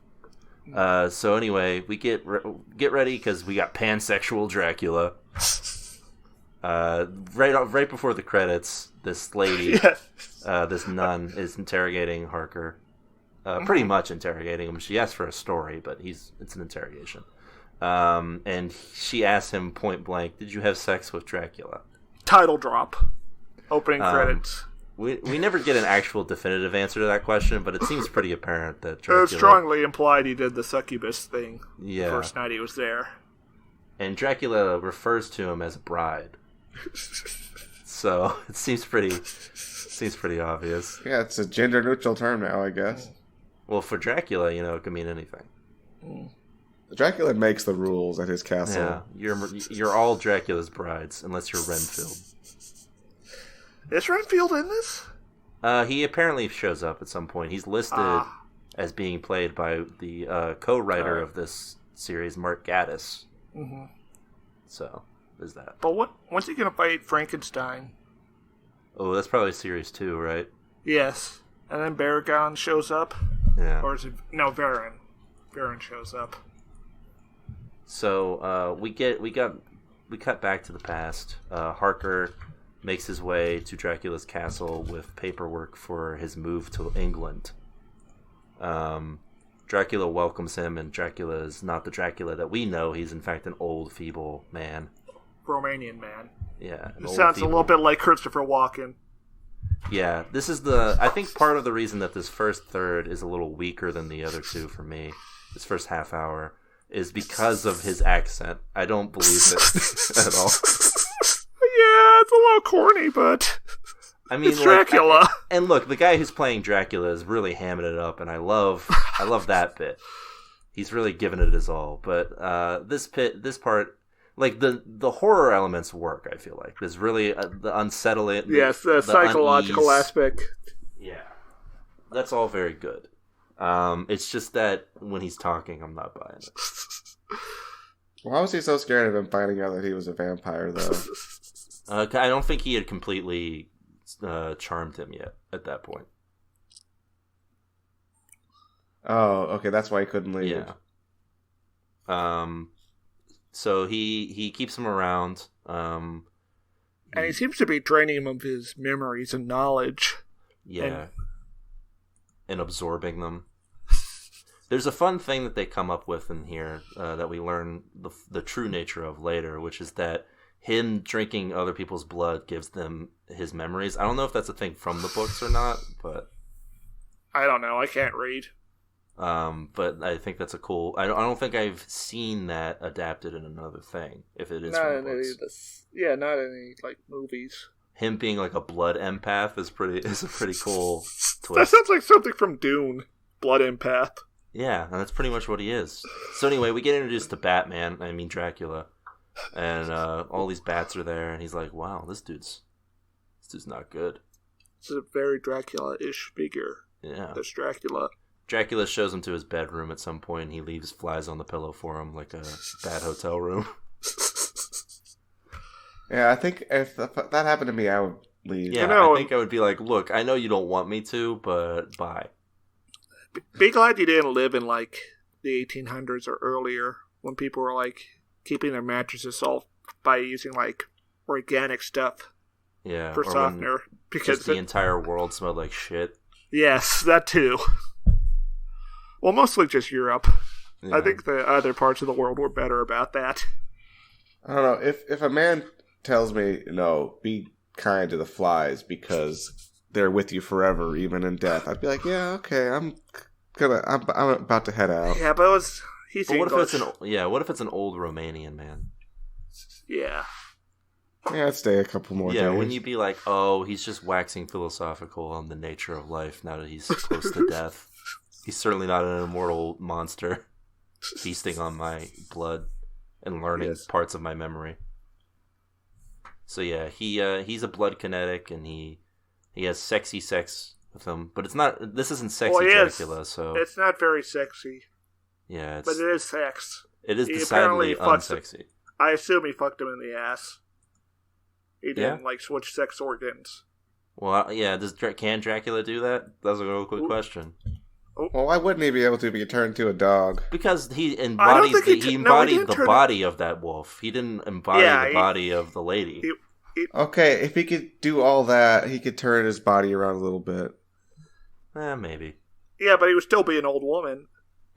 Speaker 2: So anyway, we get ready because we got pansexual Dracula. Right before the credits, this lady, this nun, is interrogating Harker, pretty much interrogating him. She asks for a story, but it's an interrogation. And she asks him point blank, "Did you have sex with Dracula?"
Speaker 3: Title drop. Opening credits.
Speaker 2: We never get an actual definitive answer to that question, but it seems pretty apparent that Dracula...
Speaker 3: It was strongly implied he did the succubus thing
Speaker 2: the
Speaker 3: first night he was there.
Speaker 2: And Dracula refers to him as a bride. So it seems pretty obvious.
Speaker 4: Yeah, it's a gender-neutral term now, I guess.
Speaker 2: Well, for Dracula, it can mean anything.
Speaker 4: Dracula makes the rules at his castle.
Speaker 2: Yeah, you're all Dracula's brides, unless you're Renfield.
Speaker 3: Is Renfield in this?
Speaker 2: He apparently shows up at some point. He's listed as being played by the co-writer of this series, Mark Gatiss.
Speaker 3: Mm-hmm.
Speaker 2: So, there's that.
Speaker 3: But when's he going to fight Frankenstein?
Speaker 2: Oh, that's probably series 2, right?
Speaker 3: Yes. And then Baragon shows up?
Speaker 2: Yeah.
Speaker 3: Or is it... No, Varan. Varan shows up.
Speaker 2: So, we cut back to the past. Harker makes his way to Dracula's castle with paperwork for his move to England. Dracula welcomes him, and Dracula is not the Dracula that we know. He's in fact an old, feeble man.
Speaker 3: Romanian man.
Speaker 2: Yeah.
Speaker 3: It sounds a little bit like Christopher Walken.
Speaker 2: Yeah, this is I think part of the reason that this first third is a little weaker than the other two for me, this first half hour, is because of his accent. I don't believe it at all.
Speaker 3: Yeah, it's a little corny, but it's Dracula.
Speaker 2: And look, the guy who's playing Dracula is really hamming it up, and I love that bit. He's really giving it his all. But this part, like the horror elements work. I feel like there's really the unsettling.
Speaker 3: Yes, the psychological
Speaker 2: unease.
Speaker 3: aspect.
Speaker 2: Yeah, that's all very good. It's just that when he's talking, I'm not buying it.
Speaker 4: Why was he so scared of him finding out that he was a vampire, though?
Speaker 2: I don't think he had completely charmed him yet at that point.
Speaker 4: Oh, okay, that's why he couldn't leave.
Speaker 2: Yeah. So he keeps him around.
Speaker 3: And he seems to be draining him of his memories and knowledge.
Speaker 2: Yeah. And absorbing them. There's a fun thing that they come up with in here that we learn the true nature of later, which is that him drinking other people's blood gives them his memories. I don't know if that's a thing from the books or not, but
Speaker 3: I don't know. I can't read.
Speaker 2: But I think that's a cool. I don't think I've seen that adapted in another thing. If it is
Speaker 3: not
Speaker 2: from the
Speaker 3: in
Speaker 2: books.
Speaker 3: not any movies.
Speaker 2: Him being like a blood empath is a pretty cool twist.
Speaker 3: That sounds like something from Dune. Blood empath.
Speaker 2: Yeah, and that's pretty much what he is. So anyway, we get introduced to Dracula, and all these bats are there, and he's like, "Wow, this dude's not good."
Speaker 3: It's a very Dracula-ish figure.
Speaker 2: Yeah,
Speaker 3: There's Dracula.
Speaker 2: Dracula shows him to his bedroom at some point, and he leaves flies on the pillow for him, like a bad hotel room.
Speaker 4: Yeah, I think if that happened to me, I would leave.
Speaker 2: Yeah, I think I would be like, "Look, I know you don't want me to, but bye."
Speaker 3: Be glad you didn't live in the 1800s or earlier, when people were keeping their mattresses soft by using organic stuff.
Speaker 2: Yeah,
Speaker 3: for softener, because
Speaker 2: the entire world smelled like shit.
Speaker 3: Yes, that too. Well, mostly just Europe. Yeah. I think the other parts of the world were better about that.
Speaker 4: I don't know if a man tells me, "No, be kind to the flies because they're with you forever, even in death," I'd be like, "Yeah, okay, I'm about to head out."
Speaker 3: Yeah, but he's
Speaker 2: But what
Speaker 3: English.
Speaker 2: what if it's an old Romanian man?
Speaker 3: Yeah.
Speaker 4: Yeah, I'd stay a couple more days.
Speaker 2: Yeah, when you be like, "Oh, he's just waxing philosophical on the nature of life now that he's close to death. He's certainly not an immortal monster feasting on my blood and learning parts of my memory." So yeah, he's a blood kinetic, and he has sexy sex with him, but it's not. This isn't sexy Dracula, so
Speaker 3: it's not very sexy.
Speaker 2: Yeah,
Speaker 3: but it is sex.
Speaker 2: It is decidedly unsexy.
Speaker 3: I assume he fucked him in the ass. He didn't switch sex organs.
Speaker 2: Well, yeah. Can Dracula do that? That's a real quick question.
Speaker 4: Well, why wouldn't he be able to if he turned to a dog?
Speaker 2: Because he embodied the body of that wolf. He didn't embody the body of the lady.
Speaker 4: Okay, if he could do all that, he could turn his body around a little bit.
Speaker 2: Maybe.
Speaker 3: Yeah, but he would still be an old woman.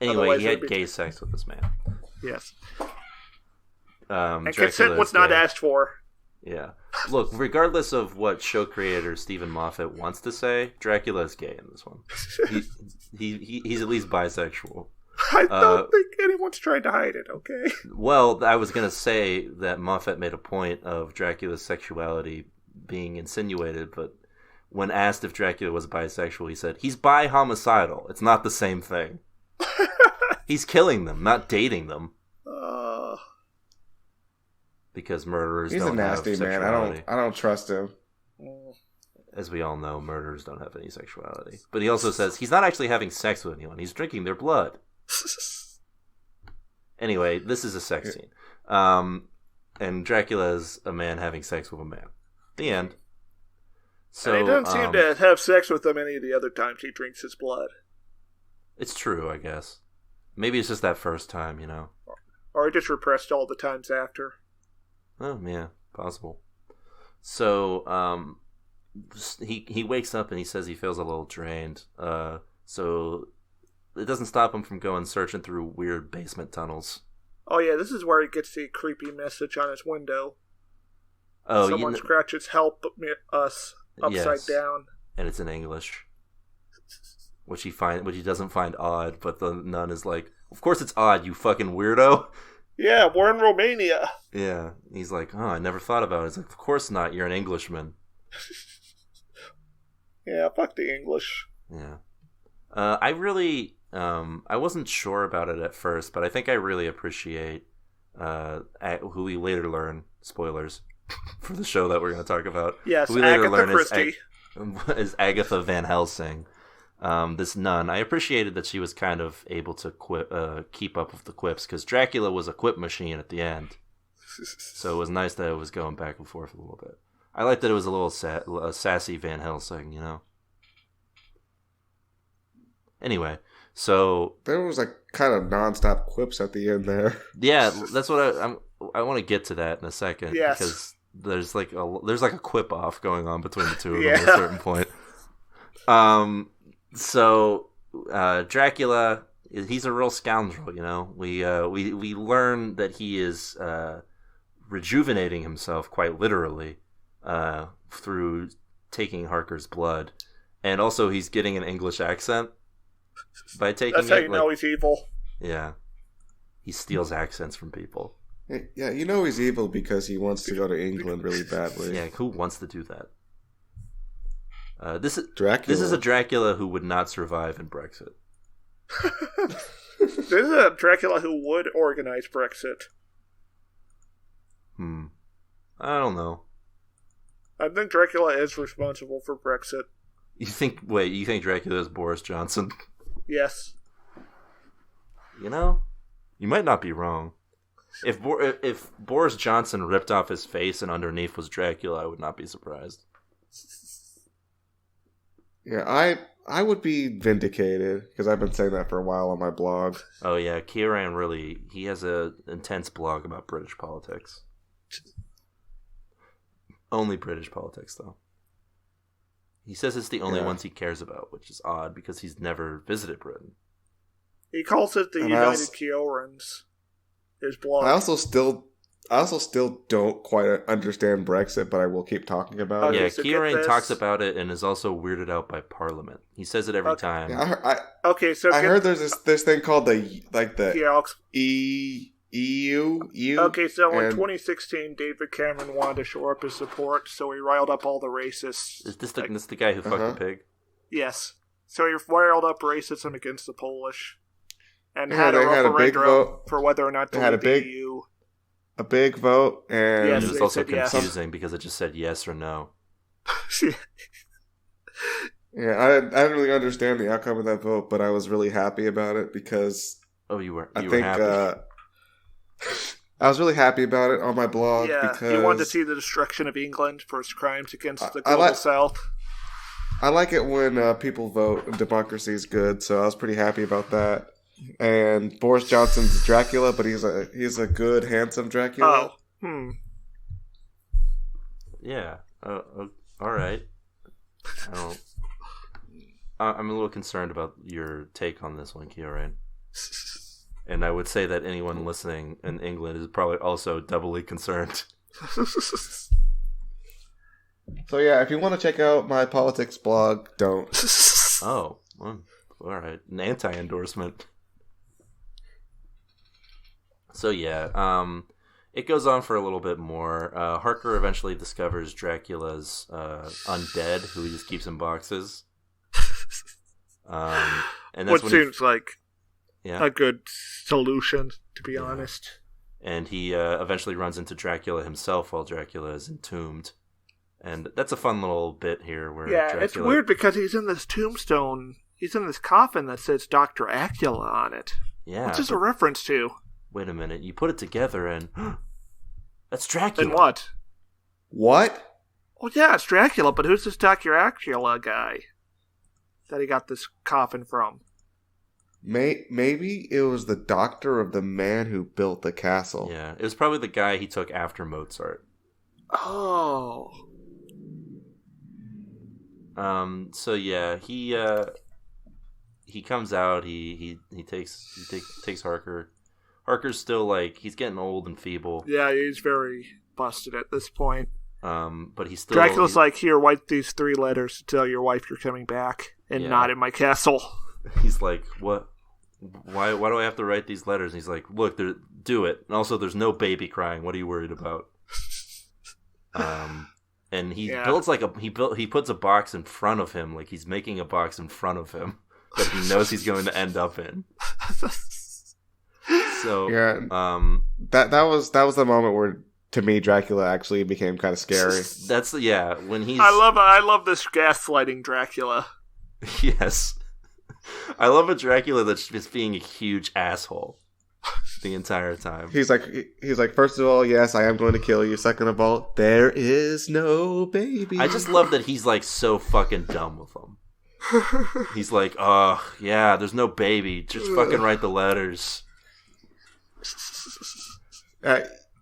Speaker 2: Anyway,
Speaker 3: Otherwise
Speaker 2: he
Speaker 3: it'd
Speaker 2: had
Speaker 3: be-
Speaker 2: gay sex with this man.
Speaker 3: Yes.
Speaker 2: And
Speaker 3: And consent was not asked for.
Speaker 2: Yeah. Look, regardless of what show creator Stephen Moffat wants to say, Dracula is gay in this one. He's at least bisexual.
Speaker 3: I don't think anyone's trying to hide it, okay?
Speaker 2: Well, I was going to say that Moffat made a point of Dracula's sexuality being insinuated, but when asked if Dracula was bisexual, he said, he's bi-homicidal. It's not the same thing. He's killing them, not dating them. Because murderers
Speaker 4: He's
Speaker 2: don't
Speaker 4: a
Speaker 2: have
Speaker 4: nasty man.
Speaker 2: sexuality.
Speaker 4: I don't trust him.
Speaker 2: As we all know, murderers don't have any sexuality. But he also says he's not actually having sex with anyone. He's drinking their blood. Anyway, this is a sex scene. And Dracula is a man having sex with a man. The end. So
Speaker 3: And he doesn't seem to have sex with them any of the other times he drinks his blood.
Speaker 2: It's true, I guess. Maybe it's just that first time,
Speaker 3: Or he just repressed all the times after.
Speaker 2: Oh, yeah, possible. So, he wakes up and he says he feels a little drained. So it doesn't stop him from going searching through weird basement tunnels.
Speaker 3: Oh yeah, this is where he gets the creepy message on his window.
Speaker 2: Oh,
Speaker 3: Someone scratches "Help us" upside down,
Speaker 2: and it's in English, which he doesn't find odd. But the nun is like, "Of course it's odd, you fucking weirdo."
Speaker 3: Yeah, we're in Romania.
Speaker 2: Yeah, he's like, "Oh, I never thought about it." It's like, "Of course not. You're an Englishman."
Speaker 3: Yeah, fuck the English.
Speaker 2: Yeah, I really, I wasn't sure about it at first, but I think I really appreciate who we later learn. Spoilers for the show that we're going to talk about.
Speaker 3: Yes,
Speaker 2: who we later
Speaker 3: Agatha
Speaker 2: learn
Speaker 3: Christie
Speaker 2: is Agatha Van Helsing. This nun. I appreciated that she was kind of able to keep up with the quips, because Dracula was a quip machine at the end. So it was nice that it was going back and forth a little bit. I liked that it was a little sassy Van Helsing, Anyway, so
Speaker 4: There was like kind of nonstop quips at the end there.
Speaker 2: yeah, that's what I want to get to that in a second.
Speaker 3: Yes.
Speaker 2: Because there's like a quip off going on between the two of them
Speaker 3: Yeah.
Speaker 2: at a certain point. So Dracula, he's a real scoundrel. We learn that he is rejuvenating himself quite literally through taking Harker's blood, and also he's getting an English accent by taking
Speaker 3: That's
Speaker 2: it.
Speaker 3: how you know he's evil.
Speaker 2: Yeah, he steals accents from people.
Speaker 4: Yeah, he's evil because he wants to go to England really badly.
Speaker 2: Yeah, who wants to do that? This is
Speaker 4: Dracula.
Speaker 2: This is a Dracula who would not survive in Brexit.
Speaker 3: This is a Dracula who would organize Brexit.
Speaker 2: I don't know.
Speaker 3: I think Dracula is responsible for Brexit.
Speaker 2: You think Dracula is Boris Johnson?
Speaker 3: Yes.
Speaker 2: You might not be wrong. If Boris Johnson ripped off his face and underneath was Dracula, I would not be surprised.
Speaker 4: Yeah, I would be vindicated because I've been saying that for a while on my blog.
Speaker 2: Oh yeah, Kieran he has an intense blog about British politics. Only British politics, though. He says it's the only ones he cares about, which is odd because he's never visited Britain.
Speaker 3: He calls it the
Speaker 4: And
Speaker 3: United Kiorans. His blog.
Speaker 4: I also still don't quite understand Brexit, but I will keep talking about
Speaker 3: Okay,
Speaker 2: Yeah,
Speaker 4: it.
Speaker 3: so get
Speaker 2: Kieran
Speaker 3: this.
Speaker 2: talks about it and is also weirded out by Parliament. He says it every
Speaker 3: Okay.
Speaker 2: time.
Speaker 4: Yeah,
Speaker 3: Okay, so
Speaker 4: I
Speaker 3: get-
Speaker 4: heard there's this thing called the
Speaker 3: Yeah, I'll
Speaker 4: EU.
Speaker 3: Okay, so in
Speaker 4: and-
Speaker 3: 2016, David Cameron wanted to shore up his support, so he riled up all the racists.
Speaker 2: Is this the guy who fucked the pig?
Speaker 3: Yes. So he riled up racism against the Polish. And
Speaker 4: Yeah,
Speaker 3: had a
Speaker 4: they had a big
Speaker 3: referendum
Speaker 4: vote.
Speaker 3: for whether or not to
Speaker 4: They had
Speaker 3: leave
Speaker 4: a big-
Speaker 3: the EU.
Speaker 4: a big vote, and
Speaker 3: Yes,
Speaker 2: It was
Speaker 3: they
Speaker 2: also
Speaker 3: said yes.
Speaker 2: confusing because it just said yes or no.
Speaker 4: yeah, I didn't really understand the outcome of that vote, but I was really happy about it because
Speaker 2: Oh, you were
Speaker 4: I
Speaker 2: were
Speaker 4: think
Speaker 2: happy.
Speaker 4: I was really happy about it on my blog
Speaker 3: Yeah,
Speaker 4: because
Speaker 3: he wanted to see the destruction of England for his crimes against the
Speaker 4: I
Speaker 3: global
Speaker 4: like-
Speaker 3: south.
Speaker 4: I like it when people vote and democracy is good, so I was pretty happy about that. And Boris Johnson's Dracula, but he's a good, handsome Dracula.
Speaker 3: Oh.
Speaker 2: Yeah. All right. I don't. I'm a little concerned about your take on this one, Kyorain. And I would say that anyone listening in England is probably also doubly concerned.
Speaker 4: So yeah, if you want to check out my politics blog, don't.
Speaker 2: Oh, well, all right. An anti-endorsement. So yeah, it goes on for a little bit more. Harker eventually discovers Dracula's undead, who he just keeps in boxes. And that's
Speaker 3: what seems like
Speaker 2: yeah.
Speaker 3: a good solution, to be honest.
Speaker 2: And he eventually runs into Dracula himself while Dracula is entombed. And that's a fun little bit here where Dracula...
Speaker 3: It's weird because he's in this tombstone. He's in this coffin that says Dr. Acula on it.
Speaker 2: Yeah.
Speaker 3: What's this a reference to?
Speaker 2: Wait a minute. You put it together and... that's Dracula.
Speaker 3: And what?
Speaker 4: What?
Speaker 3: Well, yeah, it's Dracula, but who's this Dr. Acula guy that he got this coffin from?
Speaker 4: Maybe it was the doctor of the man who built the castle.
Speaker 2: Yeah, it was probably the guy he took after Mozart.
Speaker 3: Oh.
Speaker 2: So yeah, he comes out. He takes Harker. Harker's still like he's getting old and feeble.
Speaker 3: Yeah, he's very busted at this point.
Speaker 2: But he's still
Speaker 3: Dracula's like, here, write these 3 letters to tell your wife you're coming back, and not in my castle.
Speaker 2: He's like, what? Why do I have to write these letters? And he's like, look, do it. And also, there's no baby crying. What are you worried about? And he builds he puts a box in front of him, like he's making a box in front of him that he knows he's going to end up in. So
Speaker 4: yeah, that was the moment where, to me, Dracula actually became kind of scary.
Speaker 2: That's when he's.
Speaker 3: I love this gaslighting Dracula.
Speaker 2: Yes, I love a Dracula that's just being a huge asshole the entire time.
Speaker 4: He's like, first of all, yes, I am going to kill you. Second of all, there is no baby.
Speaker 2: I just love that he's like so fucking dumb with them. He's like, oh yeah, there's no baby. Just fucking write the letters.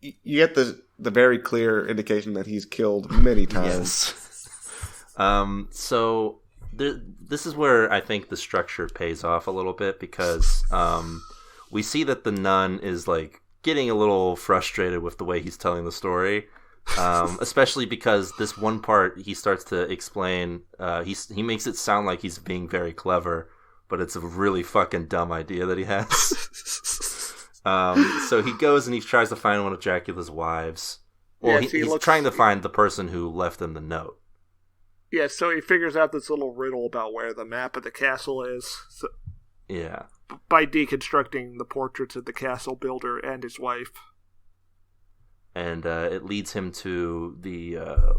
Speaker 4: You get the very clear indication that he's killed many times.
Speaker 2: Yes. So this is where I think the structure pays off a little bit because we see that the nun is like getting a little frustrated with the way he's telling the story, especially because this one part he starts to explain. He makes it sound like he's being very clever, but it's a really fucking dumb idea that he has. So he goes and he tries to find one of Dracula's wives. Well, he's trying to find the person who left him the note.
Speaker 3: Yeah, so he figures out this little riddle about where the map of the castle is. So,
Speaker 2: yeah.
Speaker 3: By deconstructing the portraits of the castle builder and his wife.
Speaker 2: And it leads him to the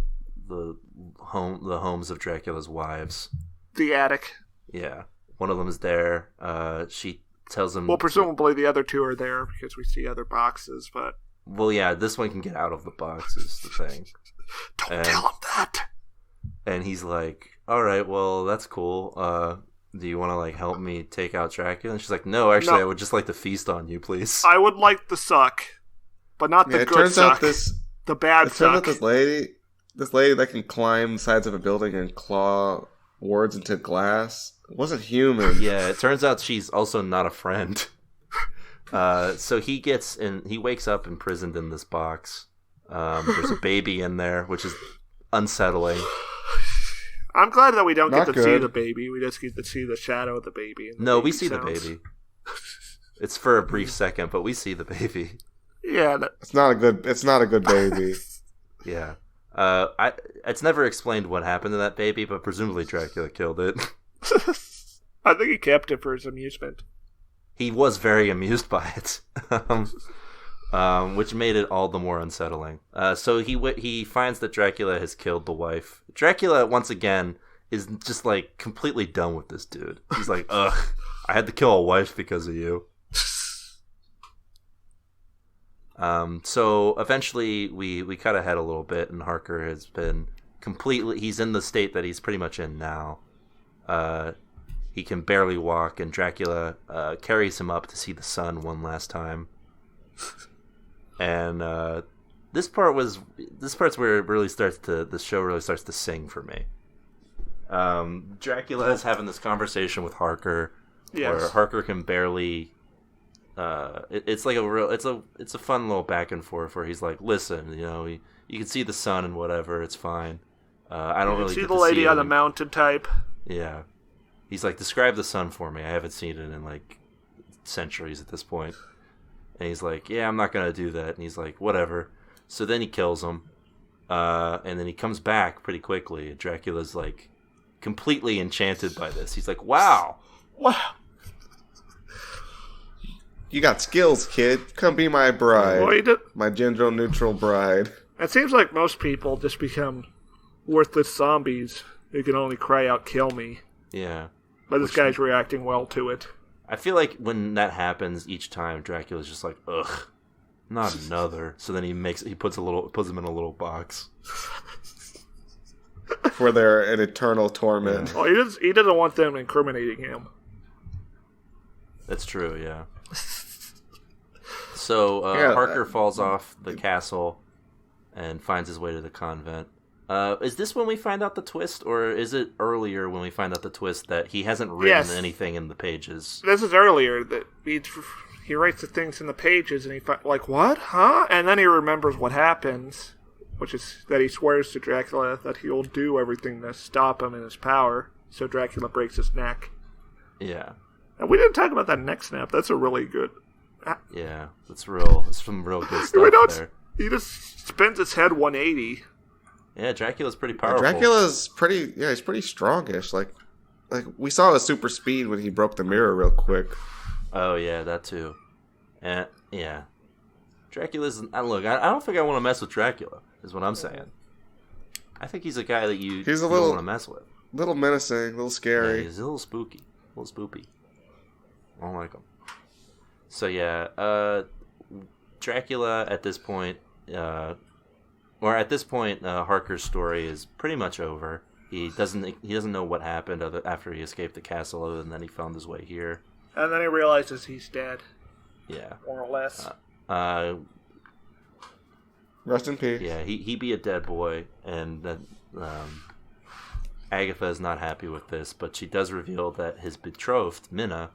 Speaker 2: homes of Dracula's wives.
Speaker 3: The attic.
Speaker 2: Yeah. One of them is there. She tells him...
Speaker 3: Well, presumably the other 2 are there because we see other boxes, but...
Speaker 2: Well, yeah, this one can get out of the box is the thing.
Speaker 3: Don't tell him that!
Speaker 2: And he's like, alright, well, that's cool. Do you want to, like, help me take out Dracula? And she's like, no, actually, I would just like to feast on you, please.
Speaker 3: I would like the suck, but not the good suck. The bad suck.
Speaker 4: It turns out this lady that can climb the sides of a building and claw words into glass wasn't human.
Speaker 2: Yeah, it turns out she's also not a friend. So he wakes up imprisoned in this box. There's a baby in there, which is unsettling.
Speaker 3: I'm glad that we don't get to see the baby. We just get to see the shadow of the baby.
Speaker 2: No, we see the baby. It's for a brief second, but we see the baby.
Speaker 3: Yeah,
Speaker 4: it's not a good baby.
Speaker 2: Yeah. It's never explained what happened to that baby, but presumably Dracula killed it.
Speaker 3: I think he kept it for his amusement.
Speaker 2: He was very amused by it, which made it all the more unsettling. So he finds that Dracula has killed the wife. Dracula, once again, is just like completely done with this dude. He's like, ugh, I had to kill a wife because of you. So eventually we cut ahead a little bit, and Harker has been he's in the state that he's pretty much in now. He can barely walk, and Dracula carries him up to see the sun one last time. And this part's where the show really starts to sing for me. Dracula is having this conversation with Harker,
Speaker 3: Yes.
Speaker 2: where Harker can barely. It's like it's a fun little back and forth where he's like, "Listen, you can see the sun and whatever. It's fine. I don't really
Speaker 3: see
Speaker 2: get
Speaker 3: the
Speaker 2: to
Speaker 3: lady
Speaker 2: see
Speaker 3: on
Speaker 2: it."
Speaker 3: the mountain type.
Speaker 2: Yeah, he's like, "Describe the sun for me. I haven't seen it in like centuries at this point." And he's like, "Yeah, I'm not gonna do that." And he's like, "Whatever." So then he kills him, and then he comes back pretty quickly. And Dracula's like completely enchanted by this. He's like, "Wow."
Speaker 4: You got skills, kid. Come be my bride.
Speaker 3: Well,
Speaker 4: My gender neutral bride.
Speaker 3: it seems like most people just become worthless zombies who can only cry out, "Kill me."
Speaker 2: Yeah.
Speaker 3: But this guy's reacting well to it.
Speaker 2: I feel like when that happens each time, Dracula's just like, "Ugh, not another." So then he puts him in a little box.
Speaker 4: For their an eternal torment.
Speaker 3: Well, he doesn't want them incriminating him.
Speaker 2: That's true, yeah. So Harker falls off the castle and finds his way to the convent. Is this when we find out the twist, or is it earlier when we find out the twist that he hasn't written anything in the pages?
Speaker 3: This is earlier that he writes the things in the pages, and like, what? Huh? And then he remembers what happens, which is that he swears to Dracula that he'll do everything to stop him in his power, so Dracula breaks his neck.
Speaker 2: Yeah.
Speaker 3: And we didn't talk about that neck snap. That's a really good...
Speaker 2: Yeah, it's some real good stuff there.
Speaker 3: He just spins his head 180.
Speaker 2: Yeah, Dracula's pretty powerful.
Speaker 4: Dracula's he's pretty strongish. Like we saw his super speed when he broke the mirror real quick.
Speaker 2: Oh yeah, that too. And yeah, Dracula's. Look, I don't think I want to mess with Dracula. Is what I'm saying. I think he's a guy that you don't want to mess with.
Speaker 4: Little menacing, a little scary.
Speaker 2: Yeah, he's a little spooky, a little spoopy. I don't like him. So yeah, Dracula at this point, Harker's story is pretty much over. He doesn't know what happened after he escaped the castle, other than that he found his way here.
Speaker 3: And then he realizes he's dead.
Speaker 2: Yeah,
Speaker 3: more or less.
Speaker 4: Rest in peace.
Speaker 2: Yeah, he be a dead boy, and then Agatha is not happy with this, but she does reveal that his betrothed Minna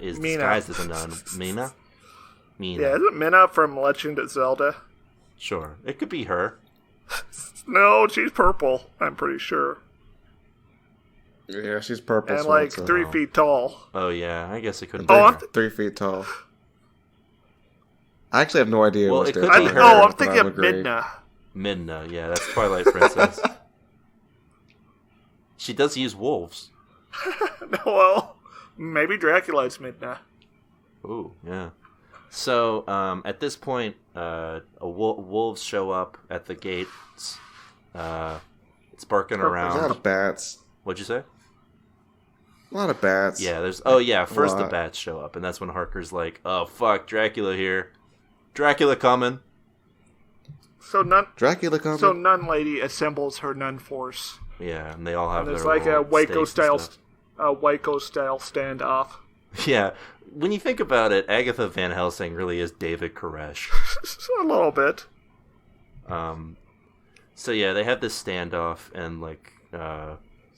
Speaker 2: is disguised as a nun. Mina.
Speaker 3: Yeah, isn't Minna from Legend of Zelda?
Speaker 2: Sure, it could be her.
Speaker 3: No, she's purple. I'm pretty sure.
Speaker 4: Yeah, she's purple.
Speaker 3: And like 3 feet tall.
Speaker 2: Oh yeah, I guess it could be.
Speaker 3: Oh,
Speaker 2: her.
Speaker 4: 3 feet tall. I actually have no idea.
Speaker 2: Well,
Speaker 4: what
Speaker 2: it could
Speaker 4: they're
Speaker 2: be her.
Speaker 3: I'm thinking of Midna.
Speaker 2: Midna, yeah, that's Twilight Princess. She does use wolves.
Speaker 3: No, well, maybe Dracula's Midna.
Speaker 2: Ooh, yeah. So, at this point, wolves show up at the gates. It's barking around.
Speaker 4: A lot of bats.
Speaker 2: What'd you say?
Speaker 4: A lot of bats.
Speaker 2: Yeah, first the bats show up, and that's when Harker's like, "Oh fuck, Dracula here. Dracula coming."
Speaker 3: So
Speaker 4: Dracula coming.
Speaker 3: So Nun Lady assembles her nun force.
Speaker 2: Yeah, and they all have
Speaker 3: and
Speaker 2: their
Speaker 3: like a Waco style standoff.
Speaker 2: Yeah, when you think about it, Agatha Van Helsing really is David Koresh.
Speaker 3: A little bit.
Speaker 2: So yeah, they have this standoff, and like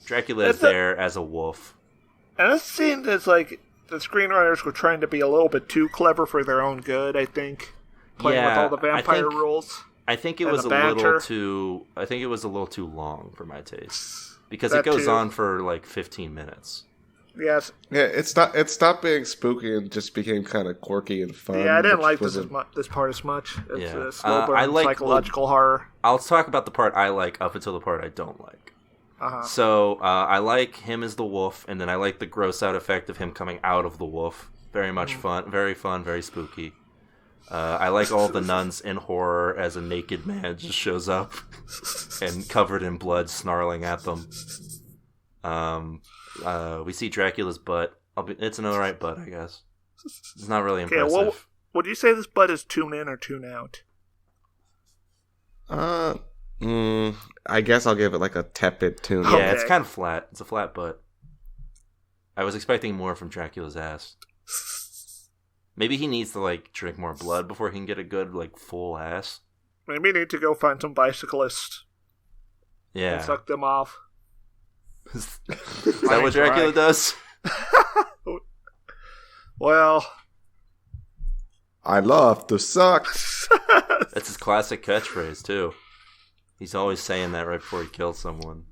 Speaker 2: Dracula is there as a wolf.
Speaker 3: And this scene is like the screenwriters were trying to be a little bit too clever for their own good, I think. Playing with all the vampire rules.
Speaker 2: I think it was a little too long for my taste. Because it goes on for like 15 minutes.
Speaker 3: Yes.
Speaker 4: Yeah, it stopped being spooky and just became kind of quirky and fun.
Speaker 3: Yeah, I didn't like this part as much. It's a slow burn
Speaker 2: I like
Speaker 3: psychological horror.
Speaker 2: I'll talk about the part I like up until the part I don't like.
Speaker 3: Uh-huh.
Speaker 2: So I like him as the wolf, and then I like the gross out effect of him coming out of the wolf. Very much fun, very spooky. I like all the nuns in horror as a naked man just shows up and covered in blood snarling at them. We see Dracula's butt. It's an alright butt, I guess. It's not really impressive.
Speaker 3: Well, would you say this butt is tune in or tune out?
Speaker 4: I guess I'll give it like a tepid tune.
Speaker 2: Yeah, okay. It's kind of flat. It's a flat butt. I was expecting more from Dracula's ass. Maybe he needs to like drink more blood before he can get a good like full ass.
Speaker 3: Maybe you need to go find some bicyclists.
Speaker 2: Yeah.
Speaker 3: And suck them off.
Speaker 2: Is that what Dracula does?
Speaker 3: Well,
Speaker 4: I love to suck.
Speaker 2: That's his classic catchphrase, too. He's always saying that right before he kills someone.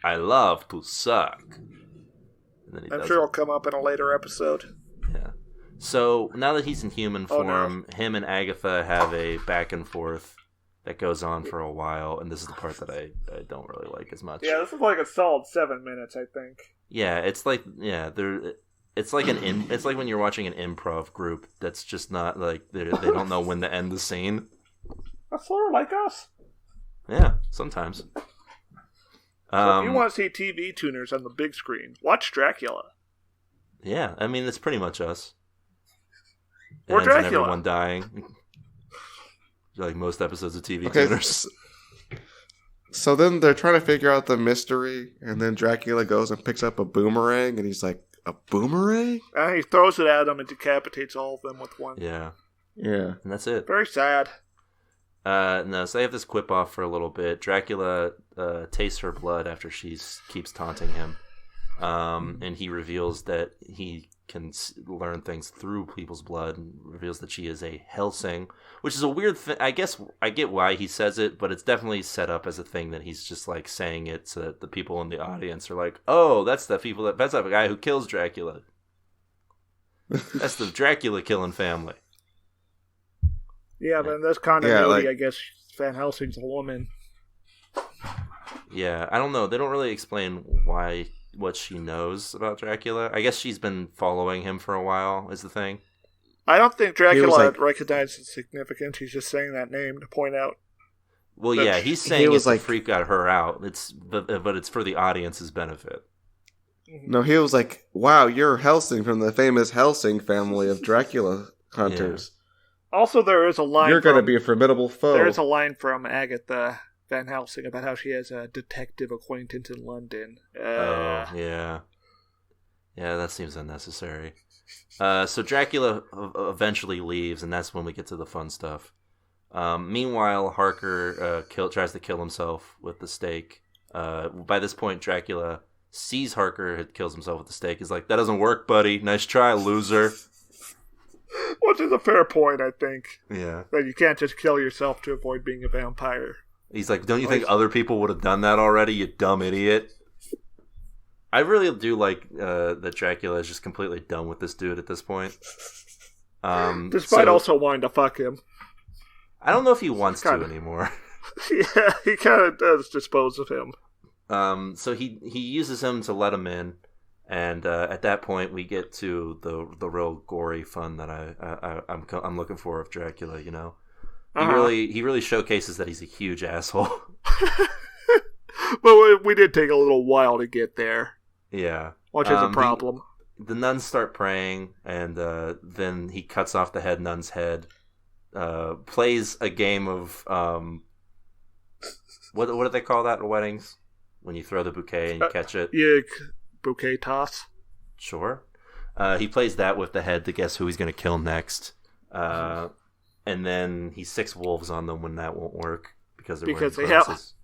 Speaker 2: I love to suck. And then
Speaker 3: I'm sure it'll come up in a later episode.
Speaker 2: Yeah. So, now that he's in human form, him and Agatha have a back and forth that goes on for a while, and this is the part that I don't really like as much.
Speaker 3: Yeah, this is like a solid 7 minutes, I think.
Speaker 2: Yeah, it's like it's like it's like when you're watching an improv group that's just not like they don't know when to end the scene.
Speaker 3: That's sort of like us.
Speaker 2: Yeah, sometimes.
Speaker 3: So if you want to see TV tuners on the big screen, watch Dracula.
Speaker 2: Yeah, I mean it's pretty much us.
Speaker 3: Or
Speaker 2: Ends in
Speaker 3: Dracula.
Speaker 2: everyone dying. Like most episodes of TV
Speaker 4: Okay,
Speaker 2: tuners.
Speaker 4: so then they're trying to figure out the mystery, and then Dracula goes and picks up a boomerang, and he's like, a boomerang?
Speaker 3: And he throws it at them and decapitates all of them with one.
Speaker 2: Yeah,
Speaker 4: Yeah.
Speaker 2: and that's it.
Speaker 3: Very sad.
Speaker 2: No, so they have this quip off for a little bit. Dracula tastes her blood after she keeps taunting him. And he reveals that he can learn things through people's blood, and reveals that she is a Helsing, which is a weird thing. I guess I get why he says it, but it's definitely set up as a thing that he's just like saying it so that the people in the audience are like, "Oh, that's the guy who kills Dracula. That's the Dracula killing family."
Speaker 3: Yeah, but in this continuity,
Speaker 4: like-
Speaker 3: I guess Van Helsing's a woman.
Speaker 2: Yeah, I don't know. They don't really explain what she knows about Dracula. I guess she's been following him for a while, is the thing.
Speaker 3: I don't think Dracula
Speaker 4: like-
Speaker 3: recognized its significance. He's just saying that name to point out.
Speaker 2: Well,
Speaker 3: But
Speaker 2: yeah, he's
Speaker 4: he
Speaker 2: saying
Speaker 4: was
Speaker 2: it's to
Speaker 4: like-
Speaker 2: freak her out. But it's for the audience's benefit.
Speaker 4: No, he was like, wow, you're Helsing from the famous Helsing family of Dracula hunters.
Speaker 3: Also, there is a line.
Speaker 4: You're going to be a formidable foe.
Speaker 3: There is a line from Agatha Van Helsing about how she has a detective acquaintance in London.
Speaker 2: Oh, yeah. Yeah, that seems unnecessary. So Dracula eventually leaves, and that's when we get to the fun stuff. Meanwhile, Harker tries to kill himself with the stake. By this point, Dracula sees Harker kills himself with the stake. He's like, "That doesn't work, buddy. Nice try, loser."
Speaker 3: Which is a fair point, I think.
Speaker 2: Yeah.
Speaker 3: That you can't just kill yourself to avoid being a vampire.
Speaker 2: He's like, "Don't you think other people would have done that already, you dumb idiot?" I really do like that Dracula is just completely done with this dude at this point.
Speaker 3: Despite also wanting to fuck him.
Speaker 2: I don't know if he wants to
Speaker 3: Kinda.
Speaker 2: anymore.
Speaker 3: Yeah, he kind of does dispose of him.
Speaker 2: So he uses him to let him in, and at that point we get to the real gory fun that I'm looking for of Dracula. You know, he really showcases that he's a huge asshole.
Speaker 3: But we did take a little while to get there,
Speaker 2: Yeah,
Speaker 3: which is a problem.
Speaker 2: The nuns start praying, and then he cuts off the head nun's head. Plays a game of what do they call that at weddings? When you throw the bouquet and you catch it?
Speaker 3: Yeah, bouquet toss.
Speaker 2: Sure. He plays that with the head to guess who he's going to kill next. And then he six wolves on them when that won't work because they're wearing crosses.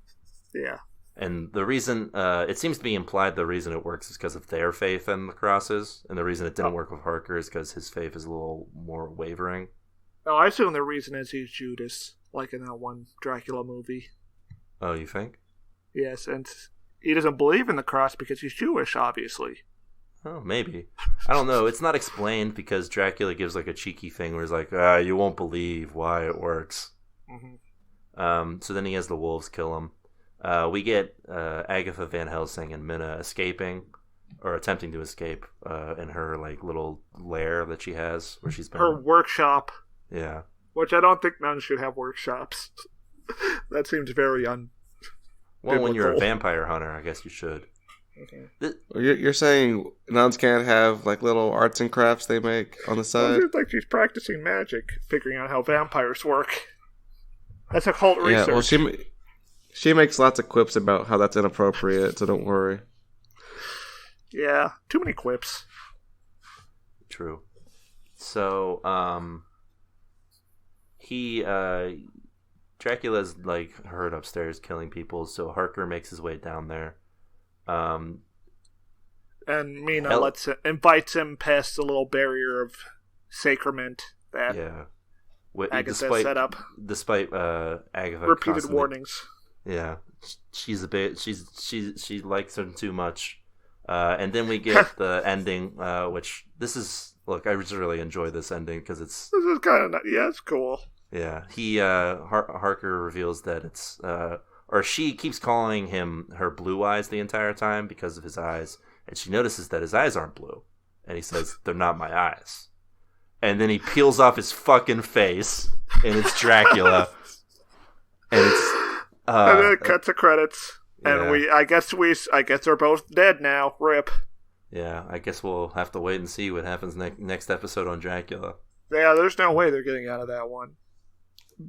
Speaker 3: Yeah.
Speaker 2: And the reason, it seems to be implied the reason it works is because of their faith in the crosses. And the reason it didn't work with Harker is because his faith is a little more wavering.
Speaker 3: No, I assume the reason is he's Judas, like in that one Dracula movie.
Speaker 2: Oh, you think?
Speaker 3: Yes, and he doesn't believe in the cross because he's Jewish, obviously.
Speaker 2: Oh, maybe. I don't know. It's not explained because Dracula gives like a cheeky thing where he's like, you won't believe why it works.
Speaker 3: Mm-hmm.
Speaker 2: So then he has the wolves kill him. We get Agatha Van Helsing and Minna escaping, or attempting to escape, in her like little lair that she has, where she's been.
Speaker 3: Her workshop.
Speaker 2: Yeah.
Speaker 3: Which I don't think nuns should have workshops. That seems very
Speaker 2: Well, when you're a
Speaker 3: biblical.
Speaker 2: vampire hunter, I guess you should.
Speaker 3: Okay.
Speaker 4: You're saying nuns can't have like little arts and crafts they make on the
Speaker 3: Well,
Speaker 4: side?
Speaker 3: it seems like she's practicing magic, figuring out how vampires work. That's occult research.
Speaker 4: Yeah, well, she makes lots of quips about how that's inappropriate, so don't worry.
Speaker 3: Yeah, too many quips.
Speaker 2: True. So, Dracula's like heard upstairs killing people, so Harker makes his way down there. Um,
Speaker 3: And Mina invites him past the little barrier of sacrament that Agatha set up.
Speaker 2: Despite Agatha
Speaker 3: repeated warnings.
Speaker 2: Yeah, she's a bit. She likes him too much. And then we get the ending, which this is. Look, I just really enjoy this ending because it's.
Speaker 3: This is kind of it's cool.
Speaker 2: Yeah, he Harker reveals that it's or she keeps calling him her blue eyes the entire time because of his eyes, and she notices that his eyes aren't blue, and he says they're not my eyes, and then he peels off his fucking face, and it's Dracula, and it's
Speaker 3: and then it cuts the credits,
Speaker 2: yeah.
Speaker 3: and I guess they're both dead now. Rip.
Speaker 2: Yeah, I guess we'll have to wait and see what happens next episode on Dracula.
Speaker 3: Yeah, there's no way they're getting out of that one.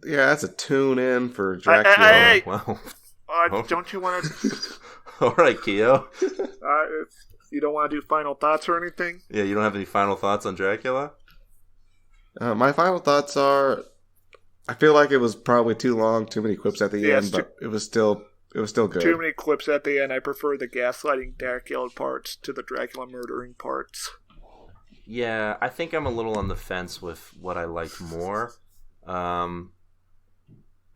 Speaker 4: Yeah, that's a tune in for Dracula.
Speaker 3: Hey.
Speaker 2: Well,
Speaker 3: don't you want to?
Speaker 2: all right, Keo.
Speaker 3: You don't want to do final thoughts or anything?
Speaker 2: Yeah, you don't have any final thoughts on Dracula?
Speaker 4: My final thoughts are, I feel like it was probably too long, too many quips at the end, but it was still good.
Speaker 3: Too many clips at the end. I prefer the gaslighting Dracula parts to the Dracula murdering parts.
Speaker 2: Yeah, I think I'm a little on the fence with what I liked more.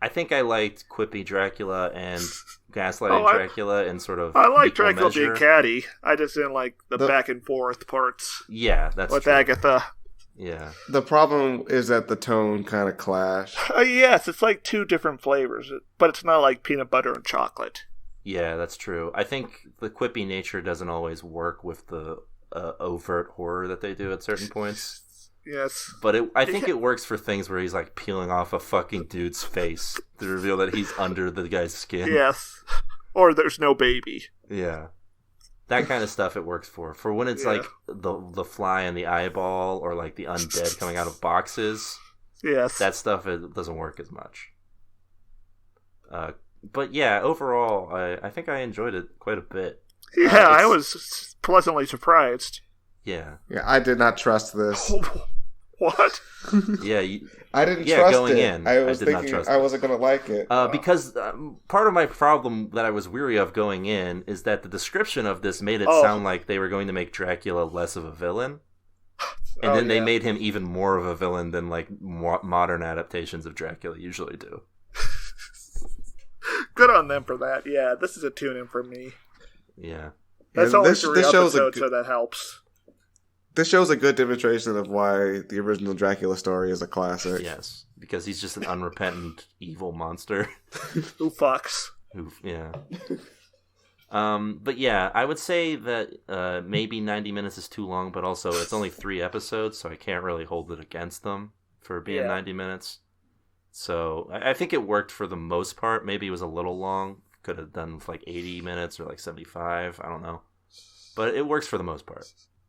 Speaker 2: I think I liked quippy Dracula and gaslighting Dracula and sort of.
Speaker 3: I like
Speaker 2: equal
Speaker 3: Dracula
Speaker 2: measure.
Speaker 3: being catty. I just didn't like the back and forth parts.
Speaker 2: Yeah, that's
Speaker 3: with
Speaker 2: true.
Speaker 3: Agatha.
Speaker 2: Yeah.
Speaker 4: The problem is that the tone kind of clash.
Speaker 3: Yes, it's like two different flavors, but it's not like peanut butter and chocolate.
Speaker 2: Yeah, that's true. I think the quippy nature doesn't always work with the overt horror that they do at certain points.
Speaker 3: Yes.
Speaker 2: But I think it works for things where he's like peeling off a fucking dude's face to reveal that he's under the guy's skin.
Speaker 3: Yes. Or there's no baby.
Speaker 2: Yeah. That kind of stuff it works for. For when it's like the fly in the eyeball or like the undead coming out of boxes.
Speaker 3: Yes.
Speaker 2: That stuff it doesn't work as much. But yeah, overall, I think I enjoyed it quite a bit.
Speaker 3: Yeah, I was pleasantly surprised.
Speaker 2: Yeah.
Speaker 4: Yeah, I did not trust this.
Speaker 3: What?
Speaker 2: Yeah,
Speaker 4: I didn't trust
Speaker 2: going
Speaker 4: it.
Speaker 2: in,
Speaker 4: I was
Speaker 2: I did not
Speaker 4: thinking
Speaker 2: trust
Speaker 4: I
Speaker 2: it.
Speaker 4: wasn't going to like it.
Speaker 2: Because part of my problem that I was weary of going in is that the description of this made it sound like they were going to make Dracula less of a villain. And then they made him even more of a villain than like modern adaptations of Dracula usually do.
Speaker 3: Good on them for that. Yeah, this is a tune-in for me.
Speaker 2: Yeah.
Speaker 3: That's only 3 episodes, so that helps.
Speaker 4: This shows a good demonstration of why the original Dracula story is a classic.
Speaker 2: Yes, because he's just an unrepentant evil monster.
Speaker 3: Who fucks.
Speaker 2: Yeah. But yeah, I would say that maybe 90 minutes is too long, but also it's only 3 episodes, so I can't really hold it against them for being 90 minutes. So I think it worked for the most part. Maybe it was a little long. Could have done with like 80 minutes or like 75. I don't know. But it works for the most part.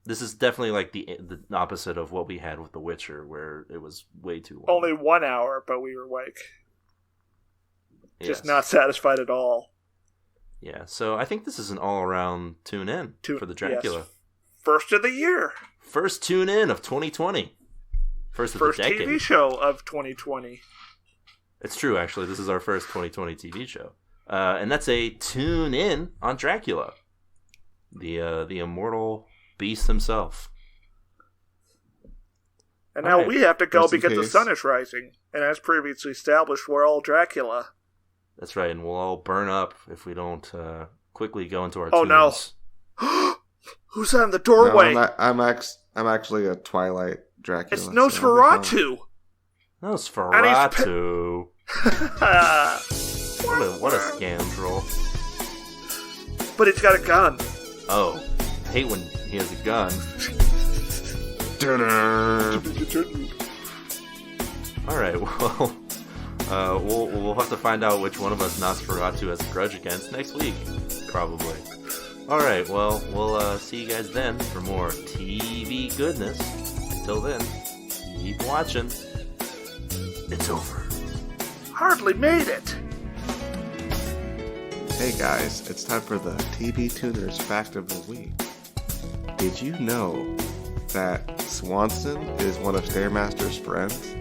Speaker 2: This is definitely like the opposite of what we had with The Witcher, where it was way too long.
Speaker 3: Only 1 hour, but we were like just not satisfied at all.
Speaker 2: Yeah, so I think this is an all-around tune-in for the Dracula.
Speaker 3: Yes. First of the year.
Speaker 2: First tune-in of 2020. First of the decade.
Speaker 3: TV show of 2020.
Speaker 2: It's true, actually. This is our first 2020 TV show. And that's a tune-in on Dracula. The immortal beast himself.
Speaker 3: And now we have to go because the sun is rising. And as previously established, we're all Dracula.
Speaker 2: That's right, and we'll all burn up if we don't quickly go into our
Speaker 3: tunes. No. Who's on the doorway?
Speaker 4: No, I'm actually a Twilight Dracula.
Speaker 3: It's Nosferatu.
Speaker 2: Nosferatu. What a scoundrel.
Speaker 3: But he's got a gun.
Speaker 2: Oh, I hate when he has a gun. Alright, well, we'll have to find out which one of us Nosferatu has a grudge against next week, probably. Alright, well, we'll see you guys then for more TV goodness. Until then, keep watching. It's over.
Speaker 3: Hardly made it.
Speaker 4: Hey guys, it's time for the TV Tuners Fact of the Week. Did you know that Swanson is one of Stairmaster's friends?